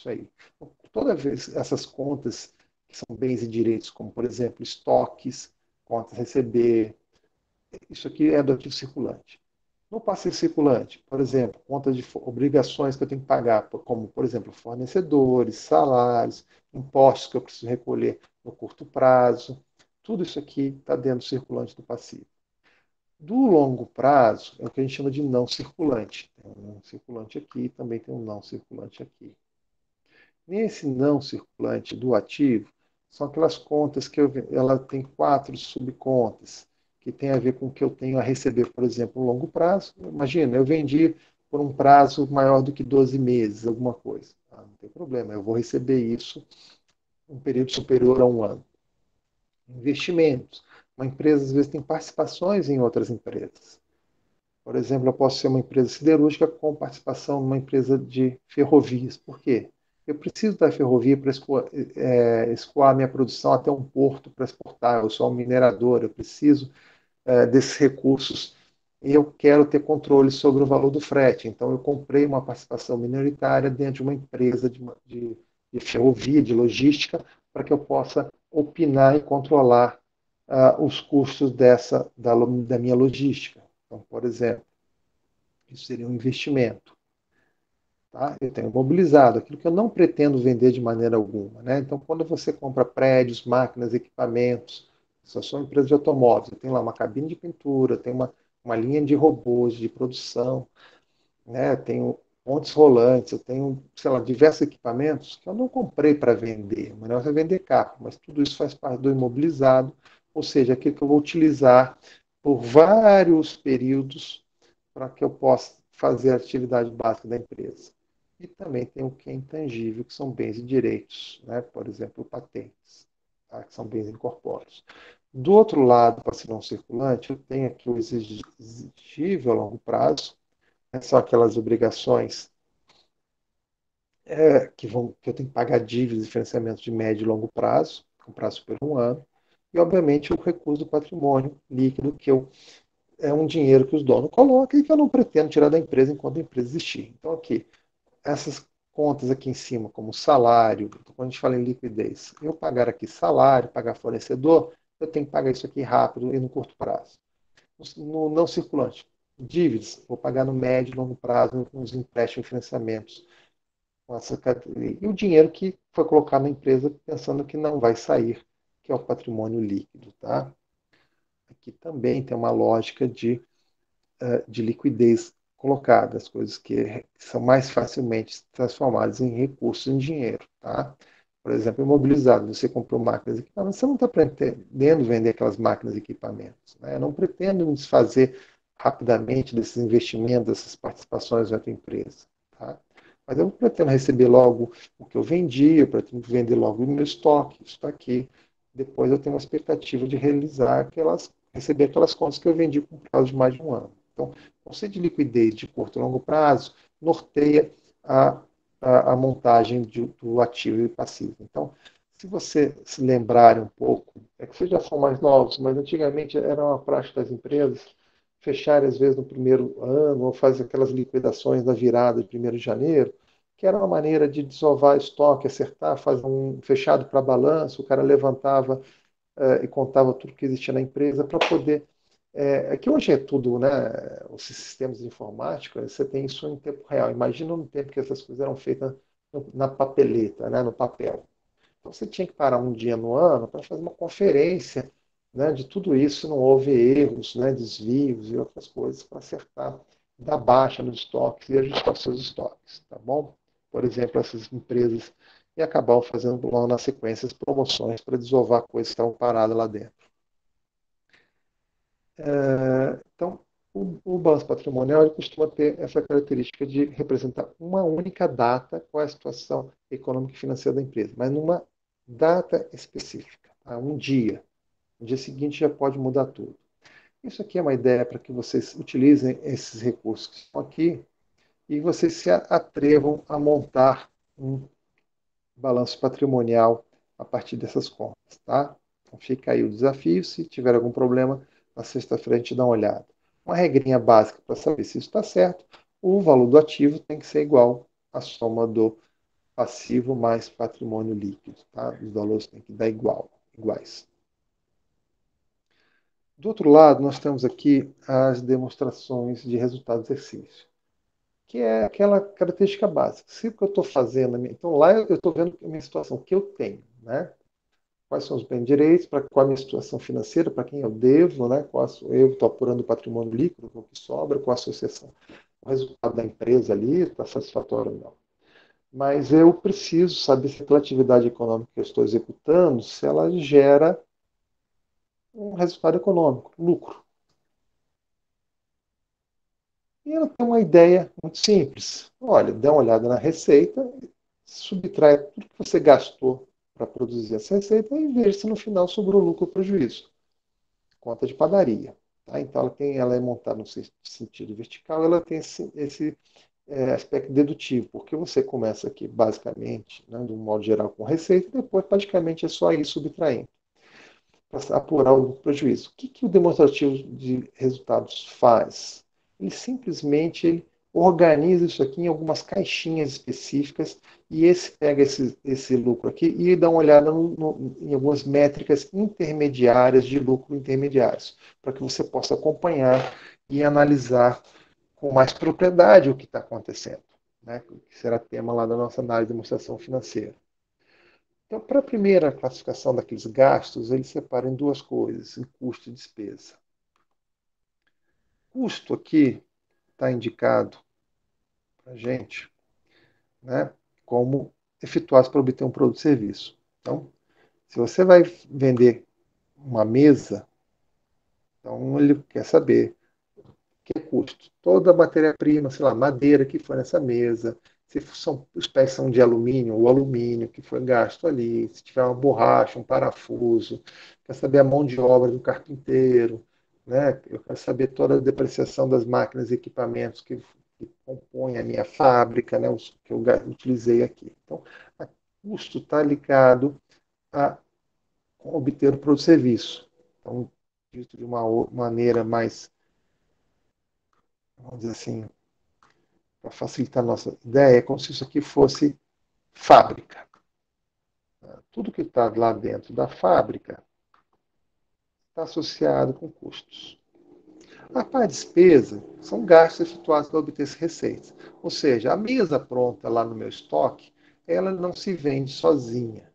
[SPEAKER 1] aí. Então, toda vez essas contas que são bens e direitos, como, por exemplo, estoques, contas a receber, isso aqui é do ativo circulante. No passivo circulante, por exemplo, contas de obrigações que eu tenho que pagar, como, por exemplo, fornecedores, salários, impostos que eu preciso recolher no curto prazo, tudo isso aqui está dentro do circulante do passivo. Do longo prazo, é o que a gente chama de não circulante. Tem um circulante aqui, também tem um não circulante aqui. Nesse não circulante do ativo, são aquelas contas que ela tem 4 subcontas, que tem a ver com o que eu tenho a receber, por exemplo, no longo prazo. Imagina, eu vendi por um prazo maior do que 12 meses, alguma coisa. Não tem problema, eu vou receber isso um período superior a um ano. Investimentos. Uma empresa, às vezes, tem participações em outras empresas. Por exemplo, eu posso ser uma empresa siderúrgica com participação numa empresa de ferrovias. Por quê? Eu preciso da ferrovia para escoar minha produção até um porto para exportar. Eu sou um minerador, eu preciso desses recursos e eu quero ter controle sobre o valor do frete. Então, eu comprei uma participação minoritária dentro de uma empresa de ferrovia, de logística, para que eu possa opinar e controlar os custos da minha logística. Então, por exemplo, isso seria um investimento. Tá? Eu tenho mobilizado aquilo que eu não pretendo vender de maneira alguma. Né? Então, quando você compra prédios, máquinas, equipamentos, se eu sou uma empresa de automóveis, eu tenho lá uma cabine de pintura, tenho uma linha de robôs de produção, né? Eu tenho pontes rolantes, eu tenho, sei lá, diversos equipamentos que eu não comprei para vender. O melhor é vender carro, mas tudo isso faz parte do imobilizado, ou seja, aquilo que eu vou utilizar por vários períodos para que eu possa fazer a atividade básica da empresa. E também tem o que é intangível, que são bens e direitos, né? Por exemplo, patentes, tá? Que são bens incorpóreos. Do outro lado, para ser não circulante, eu tenho aqui o exigível a longo prazo, né? São aquelas obrigações que eu tenho que pagar dívidas e financiamentos de médio e longo prazo, com prazo por um ano, e, obviamente, o recurso do patrimônio líquido, que é um dinheiro que os donos colocam e que eu não pretendo tirar da empresa enquanto a empresa existir. Então, aqui, essas contas aqui em cima, como salário, quando a gente fala em liquidez, eu pagar aqui salário, pagar fornecedor, eu tenho que pagar isso aqui rápido e no curto prazo. No não circulante, dívidas, vou pagar no médio e longo prazo com os empréstimos e financiamentos. E o dinheiro que foi colocado na empresa pensando que não vai sair, que é o patrimônio líquido. Tá? Aqui também tem uma lógica de liquidez colocada, as coisas que são mais facilmente transformadas em recursos em dinheiro. Tá? Por exemplo, imobilizado, você comprou máquinas e equipamentos, você não está pretendendo vender aquelas máquinas e equipamentos. Né? Eu não pretendo me desfazer rapidamente desses investimentos, dessas participações na tua empresa. Tá? Mas eu pretendo receber logo o que eu vendi, eu pretendo vender logo o meu estoque, isso está aqui. Depois eu tenho uma expectativa de receber aquelas contas que eu vendi com prazo de mais de um ano. Então, o conceito de liquidez de curto e longo prazo norteia a, a montagem do ativo e passivo. Então, se você se lembrar um pouco, é que vocês já são mais novos, mas antigamente era uma prática das empresas fecharem, às vezes, no primeiro ano, ou fazer aquelas liquidações da virada de 1º de janeiro, que era uma maneira de desovar estoque, acertar, fazer um fechado para balanço, o cara levantava e contava tudo que existia na empresa para poder. Que hoje é tudo, né? Os sistemas informáticos, você tem isso em tempo real. Imagina no tempo que essas coisas eram feitas na papeleta, né, no papel. Então você tinha que parar um dia no ano para fazer uma conferência, né, de tudo isso, se não houve erros, né, desvios e outras coisas para acertar, dar baixa nos estoques e ajustar seus estoques, tá bom? Por exemplo, essas empresas e acabavam fazendo logo na sequência as promoções para desovar coisas que estavam paradas lá dentro. Então, o balanço patrimonial ele costuma ter essa característica de representar uma única data com a situação econômica e financeira da empresa, mas numa data específica, tá? Um dia. No dia seguinte já pode mudar tudo. Isso aqui é uma ideia para que vocês utilizem esses recursos que estão aqui e vocês se atrevam a montar um balanço patrimonial a partir dessas contas, tá? Então fica aí o desafio. Se tiver algum problema, na sexta-feira a gente dá uma olhada. Uma regrinha básica para saber se isso está certo: o valor do ativo tem que ser igual à soma do passivo mais patrimônio líquido, tá? Os valores têm que dar iguais. Do outro lado, nós temos aqui as demonstrações de resultado do exercício, que é aquela característica básica. Se o que eu estou fazendo, então lá eu estou vendo a minha situação, o que eu tenho, né? Quais são os bens direitos, qual a minha situação financeira, para quem eu devo, né? Eu estou apurando o patrimônio líquido, o que sobra, qual a associação, o resultado da empresa ali, está satisfatório ou não. Mas eu preciso saber se aquela atividade econômica que eu estou executando, se ela gera um resultado econômico, lucro. E ela tem uma ideia muito simples. Olha, dá uma olhada na receita, subtrai tudo que você gastou para produzir essa receita e veja se no final sobrou lucro ou prejuízo. Conta de padaria. Tá? Então, ela é montada no sentido vertical, ela tem esse aspecto dedutivo, porque você começa aqui, basicamente, né, de um modo geral, com receita, e depois, praticamente, é só ir subtraindo, para apurar o prejuízo. O que o demonstrativo de resultados faz? Ele simplesmente organiza isso aqui em algumas caixinhas específicas e pega esse lucro aqui e dá uma olhada em algumas métricas intermediárias de lucro intermediários, para que você possa acompanhar e analisar com mais propriedade o que está acontecendo, né? Que será tema lá da nossa análise de demonstração financeira. Então, para a primeira classificação daqueles gastos, ele separa em duas coisas, em custo e despesa. Custo aqui está indicado para a gente, né, como efetuados para obter um produto ou serviço. Então, se você vai vender uma mesa, então ele quer saber que é custo. Toda a matéria-prima, sei lá, madeira que foi nessa mesa, se os pés são de alumínio, o alumínio que foi gasto ali, se tiver uma borracha, um parafuso, quer saber a mão de obra do carpinteiro, né? Eu quero saber toda a depreciação das máquinas e equipamentos que compõem a minha fábrica, né? Os que eu utilizei aqui. Então, o custo está ligado a obter o produto serviço. Então, dito de uma maneira mais, vamos dizer assim, para facilitar a nossa ideia, é como se isso aqui fosse fábrica. Tudo que está lá dentro da fábrica está associado com custos. A parte despesa são gastos efetuados para obter essas receitas. Ou seja, a mesa pronta lá no meu estoque, ela não se vende sozinha.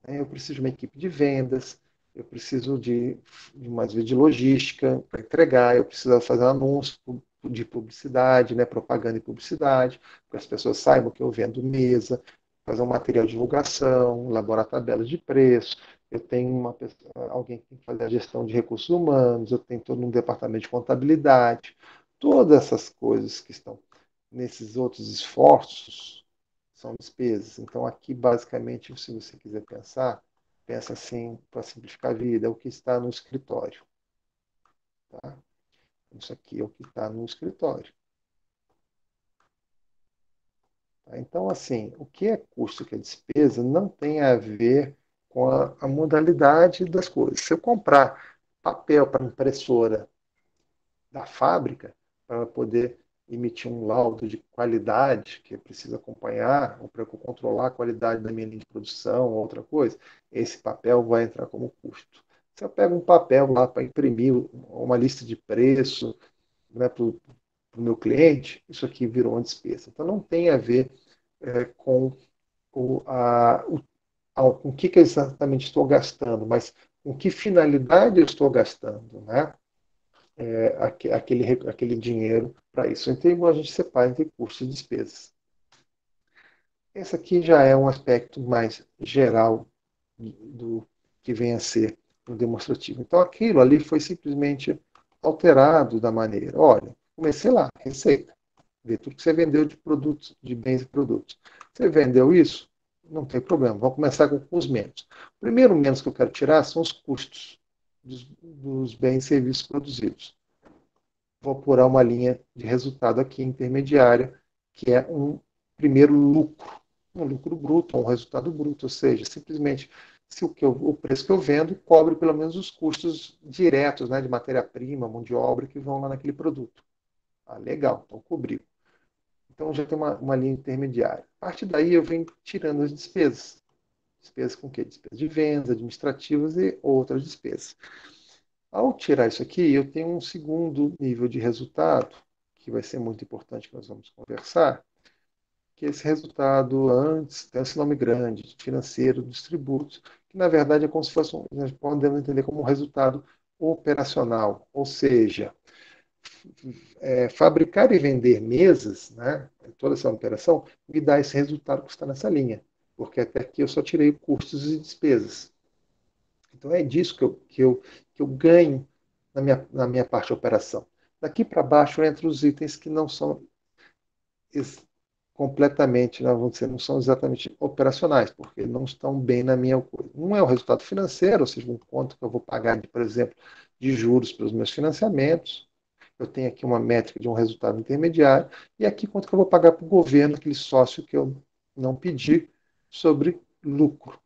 [SPEAKER 1] Eu preciso de uma equipe de vendas, eu preciso de mais de logística para entregar, eu preciso fazer um anúncio de publicidade, né, propaganda e publicidade, para as pessoas saibam que eu vendo mesa, fazer um material de divulgação, elaborar tabelas de preço. Eu tenho alguém que tem que fazer a gestão de recursos humanos, eu tenho todo um departamento de contabilidade. Todas essas coisas que estão nesses outros esforços são despesas. Então, aqui, basicamente, se você quiser pensar, pensa assim, para simplificar a vida, é o que está no escritório. Tá? Isso aqui é o que está no escritório. Tá? Então, assim, o que é custo, o que é despesa, não tem a ver com a modalidade das coisas. Se eu comprar papel para impressora da fábrica, para poder emitir um laudo de qualidade, que precisa acompanhar, ou para controlar a qualidade da minha linha de produção, ou outra coisa, esse papel vai entrar como custo. Se eu pego um papel lá para imprimir uma lista de preço, né, para o meu cliente, isso aqui virou uma despesa. Então, não tem a ver com com o que eu exatamente estou gastando, mas com que finalidade eu estou gastando, né? Aquele dinheiro para isso. Então, a gente separa entre custos e despesas. Esse aqui já é um aspecto mais geral do que vem a ser o demonstrativo. Então, aquilo ali foi simplesmente alterado da maneira. Olha, comecei lá, receita. Ver tudo que você vendeu de produtos, de bens e produtos. Você vendeu isso? Não tem problema. Vamos começar com os menos. O primeiro menos que eu quero tirar são os custos dos bens e serviços produzidos. Vou apurar uma linha de resultado aqui intermediária, que é um primeiro lucro. Um lucro bruto, um resultado bruto, ou seja, simplesmente se o preço que eu vendo cobre pelo menos os custos diretos, né, de matéria-prima, mão de obra que vão lá naquele produto. Legal, então cobriu. Então já tem uma linha intermediária. A partir daí eu venho tirando as despesas. Despesas com o quê? Despesas de vendas, administrativas e outras despesas. Ao tirar isso aqui, eu tenho um segundo nível de resultado, que vai ser muito importante, que nós vamos conversar, que esse resultado antes tem esse nome grande, financeiro dos tributos, que na verdade é como se fosse, nós podemos entender como um resultado operacional, ou seja, fabricar e vender mesas, né, toda essa operação, me dá esse resultado que está nessa linha, porque até aqui eu só tirei custos e despesas. Então é disso que eu ganho na minha parte de operação. Daqui para baixo entram os itens que não são completamente, vamos dizer, não são exatamente operacionais, porque não estão bem na minha coisa. Um é o resultado financeiro, ou seja, um quanto que eu vou pagar, por exemplo, de juros pelos meus financiamentos. Eu tenho aqui uma métrica de um resultado intermediário, e aqui quanto que eu vou pagar para o governo, aquele sócio que eu não pedi, sobre lucro,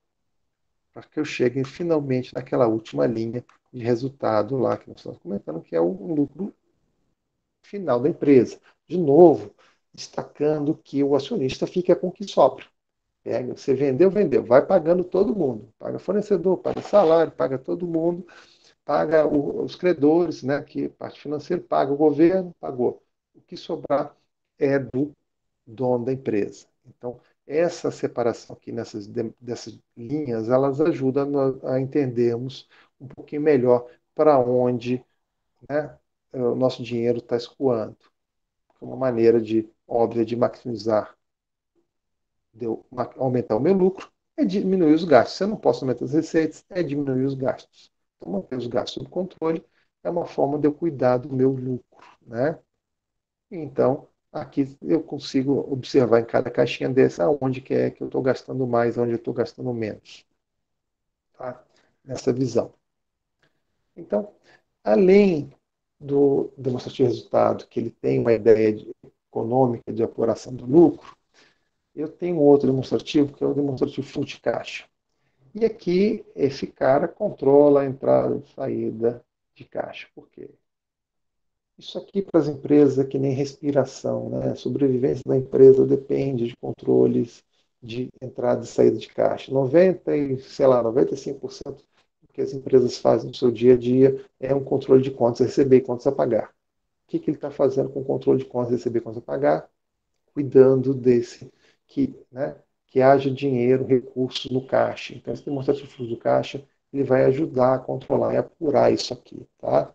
[SPEAKER 1] para que eu chegue finalmente naquela última linha de resultado lá que nós estamos comentando, que é o lucro final da empresa. De novo, destacando que o acionista fica com o que sobra. Você vendeu, vendeu, vai pagando todo mundo. Paga fornecedor, paga salário, paga todo mundo, paga os credores, né, que parte financeira, paga o governo, pagou. O que sobrar é do dono da empresa. Então, essa separação aqui dessas linhas, elas ajudam a entendermos um pouquinho melhor para onde, né, o nosso dinheiro está escoando. É uma maneira óbvia de maximizar, de eu aumentar o meu lucro, é diminuir os gastos. Se eu não posso aumentar as receitas, é diminuir os gastos. Então, manter os gastos sob controle é uma forma de eu cuidar do meu lucro, né? Então, aqui eu consigo observar em cada caixinha dessa onde que é que eu estou gastando mais, onde eu estou gastando menos. Tá? Nessa visão. Então, além do demonstrativo de resultado, que ele tem uma ideia econômica de apuração do lucro, eu tenho outro demonstrativo, que é o demonstrativo fluxo de caixa. E aqui, esse cara controla a entrada e saída de caixa. Por quê? Isso aqui para as empresas é que nem respiração, né? A sobrevivência da empresa depende de controles de entrada e saída de caixa. 95% do que as empresas fazem no seu dia a dia é um controle de contas a receber e contas a pagar. que ele está fazendo com o controle de contas, receber contas a pagar, cuidando que haja dinheiro, recursos no caixa. Então, esse demonstrativo de fluxo do caixa, ele vai ajudar a controlar e apurar isso aqui, tá?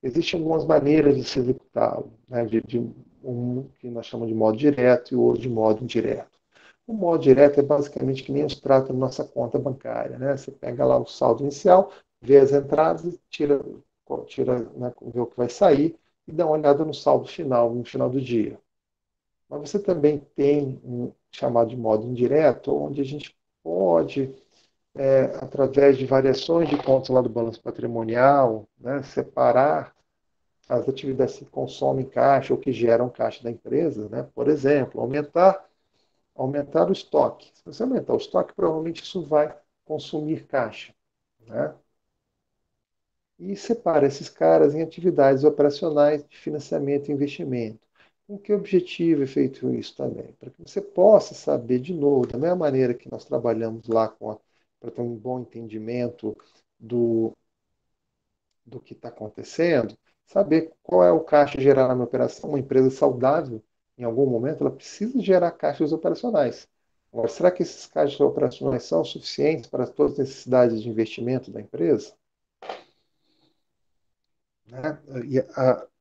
[SPEAKER 1] Existem algumas maneiras de se executá-lo, né? Um que nós chamamos de modo direto e o outro de modo indireto. O modo direto é basicamente que nem os trata na nossa conta bancária, né? Você pega lá o saldo inicial, vê as entradas, tira, né, vê o que vai sair e dá uma olhada no saldo final, no final do dia. Mas você também tem um chamado de modo indireto, onde a gente pode, através de variações de contas lá do balanço patrimonial, né, separar as atividades que consomem caixa ou que geram caixa da empresa, né? Por exemplo, aumentar o estoque. Se você aumentar o estoque, provavelmente isso vai consumir caixa, né? E separa esses caras em atividades operacionais de financiamento e investimento. Com que objetivo é feito isso também? Para que você possa saber, de novo, da mesma maneira que nós trabalhamos lá para ter um bom entendimento do que está acontecendo, saber qual é o caixa gerado na minha operação. Uma empresa saudável, em algum momento, ela precisa gerar caixas operacionais. Agora, será que esses caixas operacionais são suficientes para todas as necessidades de investimento da empresa? Né?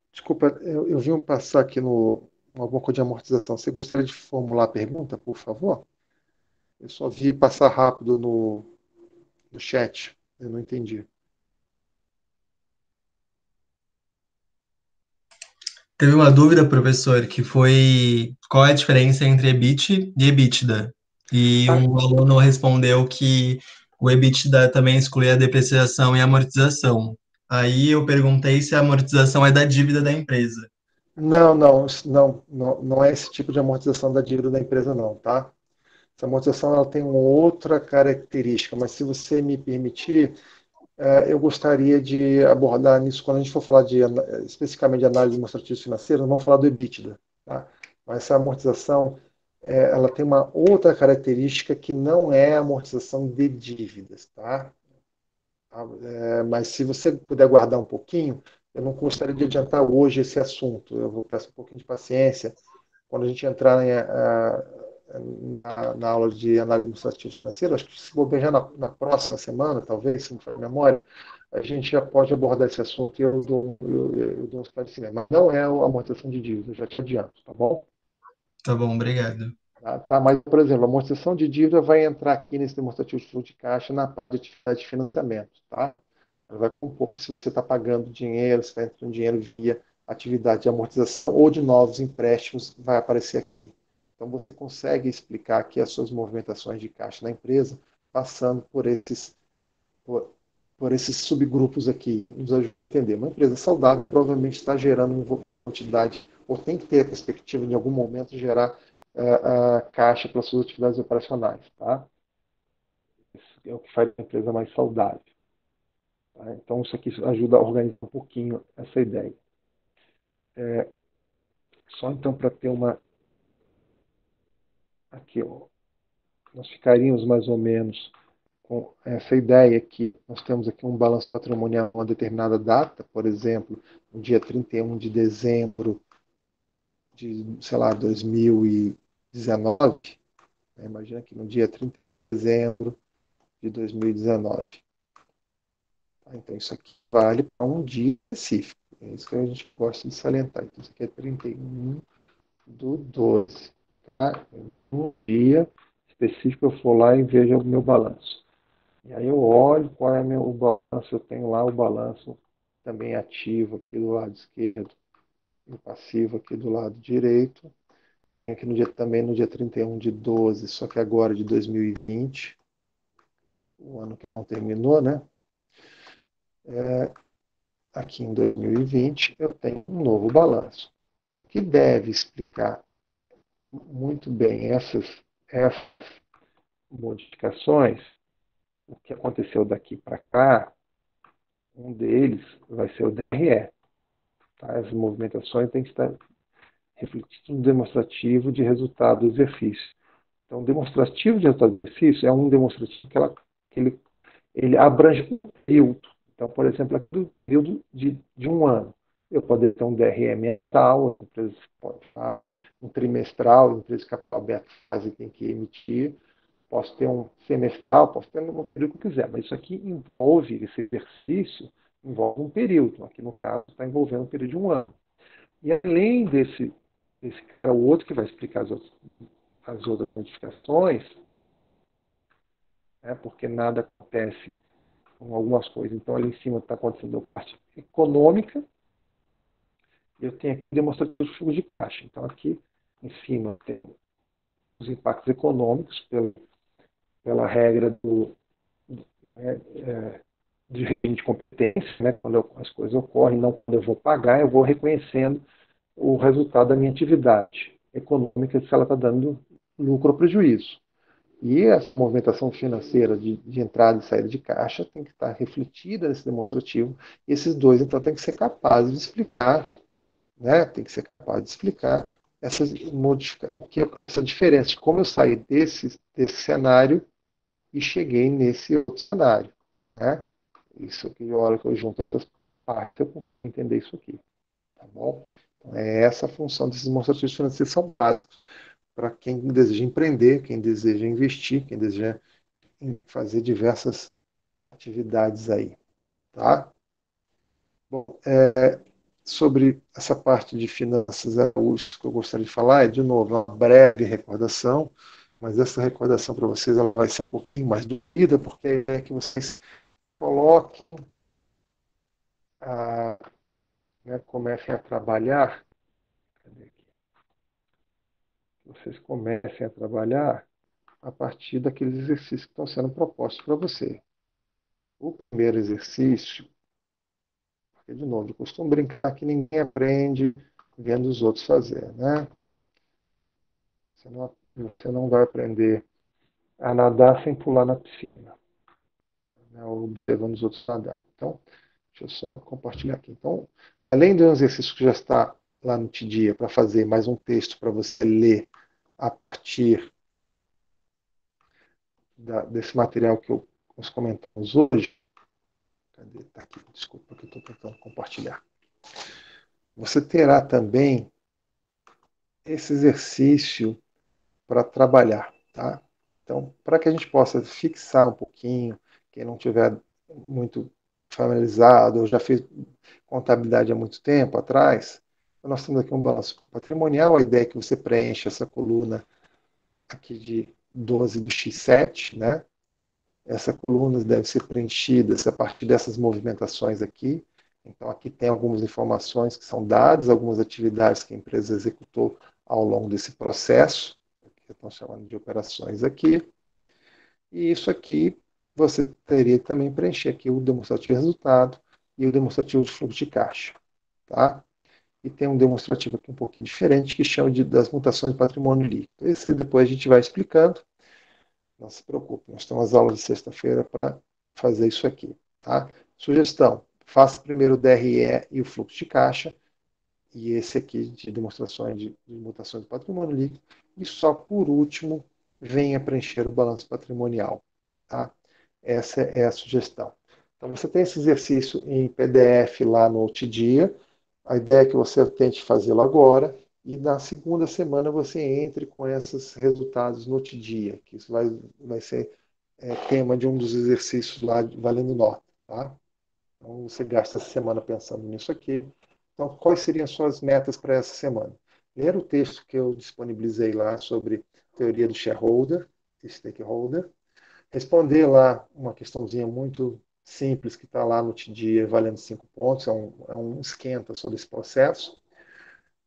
[SPEAKER 1] Desculpa, eu vi passar aqui no alguma coisa de amortização. Você gostaria de formular a pergunta, por favor? Eu só vi passar rápido no chat. Eu não entendi.
[SPEAKER 9] Teve uma dúvida, professor, que foi qual é a diferença entre EBIT e EBITDA? E um aluno respondeu que o EBITDA também exclui a depreciação e amortização. Aí eu perguntei se a amortização é da dívida da empresa.
[SPEAKER 1] Não é esse tipo de amortização da dívida da empresa, não, tá? Essa amortização ela tem uma outra característica, mas se você me permitir, eu gostaria de abordar nisso quando a gente for falar especificamente de análise demonstrativa financeira, não vamos falar do EBITDA, tá? Mas essa amortização, ela tem uma outra característica que não é a amortização de dívidas, tá? Mas se você puder guardar um pouquinho, eu não gostaria de adiantar hoje esse assunto. Eu vou peço um pouquinho de paciência. Quando a gente entrar na aula de análise administrativa financeira, acho que se bobear já na próxima semana, talvez, se não for a memória, a gente já pode abordar esse assunto e eu dou um esclarecimento. Mas não é a amortização de dívida, eu já te adianto, tá bom?
[SPEAKER 9] Tá bom, obrigado.
[SPEAKER 1] Tá, mas, por exemplo, a amortização de dívida vai entrar aqui nesse demonstrativo de fluxo de caixa na parte de atividade de financiamento, tá? Ela vai compor se você está pagando dinheiro, se está entrando dinheiro via atividade de amortização ou de novos empréstimos, vai aparecer aqui. Então, você consegue explicar aqui as suas movimentações de caixa na empresa, passando por esses subgrupos aqui. Nos ajuda a entender. Uma empresa saudável provavelmente está gerando uma quantidade, ou tem que ter a perspectiva de, em algum momento, gerar a caixa para suas atividades operacionais. Tá? Isso é o que faz a empresa mais saudável. Tá? Então, isso aqui ajuda a organizar um pouquinho essa ideia. Só então para ter uma... Aqui, ó, nós ficaríamos mais ou menos com essa ideia que nós temos aqui um balanço patrimonial a uma determinada data, por exemplo, no dia 31 de dezembro de, sei lá, 2019. Imagina que no dia 30 de dezembro de 2019. Então, isso aqui vale para um dia específico. É isso que a gente gosta de salientar. Então, isso aqui é 31/12. Tá? Um dia específico, eu for lá e vejo o meu balanço. E aí eu olho qual é o balanço. Eu tenho lá o balanço também ativo aqui do lado esquerdo e o passivo aqui do lado direito. Aqui também no dia 31/12, só que agora de 2020, o ano que não terminou, né? Aqui em 2020 eu tenho um novo balanço, que deve explicar muito bem essas modificações, o que aconteceu daqui para cá. Um deles vai ser o DRE. Tá? As movimentações têm que estar refletindo no demonstrativo de resultado do exercício. Então, o demonstrativo de resultado do exercício é um demonstrativo que ele abrange um período. Então, por exemplo, aqui do período de um ano. eu poderia ter um DRE mensal, a empresa pode estar um trimestral, a empresa de capital aberto faz e tem que emitir. Posso ter um semestral, posso ter no período que eu quiser, mas isso aqui envolve, esse exercício envolve um período. Aqui, no caso, está envolvendo um período de 1 ano. E além desse cara, o outro que vai explicar as outras modificações, né, porque nada acontece com algumas coisas. Então, ali em cima está acontecendo a parte econômica, e eu tenho aqui demonstrativo de fluxo de caixa. Então, aqui em cima tem os impactos econômicos pela regra de regime de competência, né? Quando as coisas ocorrem, não quando eu vou pagar, eu vou reconhecendo o resultado da minha atividade econômica, se ela está dando lucro ou prejuízo. E essa movimentação financeira de entrada e saída de caixa tem que estar refletida nesse demonstrativo. E esses dois, então, têm que ser capazes de explicar, né? Tem que ser capaz de explicar essa diferença de como eu saí desse cenário e cheguei nesse outro cenário, né? Isso aqui, a hora que eu junto essas partes, eu consigo entender isso aqui, tá bom? Então, é essa a função desses demonstrativos financeiros, são básicos para quem deseja empreender, quem deseja investir, quem deseja fazer diversas atividades aí, tá? Bom, sobre essa parte de finanças, o que eu gostaria de falar é, de novo, uma breve recordação, mas essa recordação para vocês ela vai ser um pouquinho mais doída, porque é que vocês coloquem, né, comecem a trabalhar, cadê aqui? Vocês comecem a trabalhar a partir daqueles exercícios que estão sendo propostos para você. O primeiro exercício, porque, de novo, eu costumo brincar que ninguém aprende vendo os outros fazer, né? Você não vai aprender a nadar sem pular na piscina, né, ou observando os outros nadar. Então, deixa eu só compartilhar aqui. Então, além do exercício que já está lá no TDIA para fazer mais um texto para você ler a partir desse material que nós comentamos hoje. Cadê? Está aqui, desculpa que eu estou tentando compartilhar. Você terá também esse exercício para trabalhar, tá? Então, para que a gente possa fixar um pouquinho, quem não tiver muito familiarizado ou já fez contabilidade há muito tempo atrás, nós temos aqui um balanço patrimonial. A ideia é que você preencha essa coluna aqui de 12 do X7, né? Essa coluna deve ser preenchida a partir dessas movimentações aqui. Então, aqui tem algumas informações que são dadas, algumas atividades que a empresa executou ao longo desse processo, que estão chamando de operações aqui. E isso aqui, você teria que também preencher aqui o demonstrativo de resultado e o demonstrativo de fluxo de caixa, tá? E tem um demonstrativo aqui um pouquinho diferente, que chama das mutações de patrimônio líquido. Esse depois a gente vai explicando. Não se preocupe, nós temos as aulas de sexta-feira para fazer isso aqui, tá? Sugestão, faça primeiro o DRE e o fluxo de caixa, e esse aqui de demonstrações de mutações de patrimônio líquido, e só por último, venha preencher o balanço patrimonial, tá? Essa é a sugestão. Então, você tem esse exercício em PDF lá no Outdia. A ideia é que você tente fazê-lo agora, e na segunda semana você entre com esses resultados no Outdia, que isso vai ser tema de um dos exercícios lá, valendo nota, tá? Então, você gasta essa semana pensando nisso aqui. Então, quais seriam as suas metas para essa semana? Ler o texto que eu disponibilizei lá sobre teoria do shareholder e stakeholder, responder lá uma questãozinha muito simples que está lá no TDIA, valendo 5 pontos, é um esquenta sobre esse processo,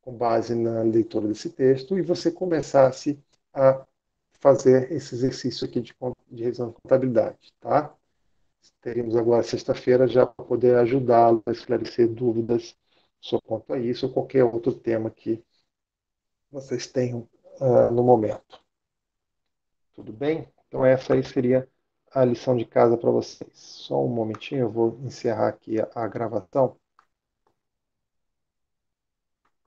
[SPEAKER 1] com base na leitura desse texto, e você começasse a fazer esse exercício aqui de revisão de contabilidade, tá? Teríamos agora sexta-feira já para poder ajudá-lo a esclarecer dúvidas só quanto a isso ou qualquer outro tema que vocês tenham no momento. Tudo bem? Então essa aí seria a lição de casa para vocês. Só um momentinho, eu vou encerrar aqui a gravação.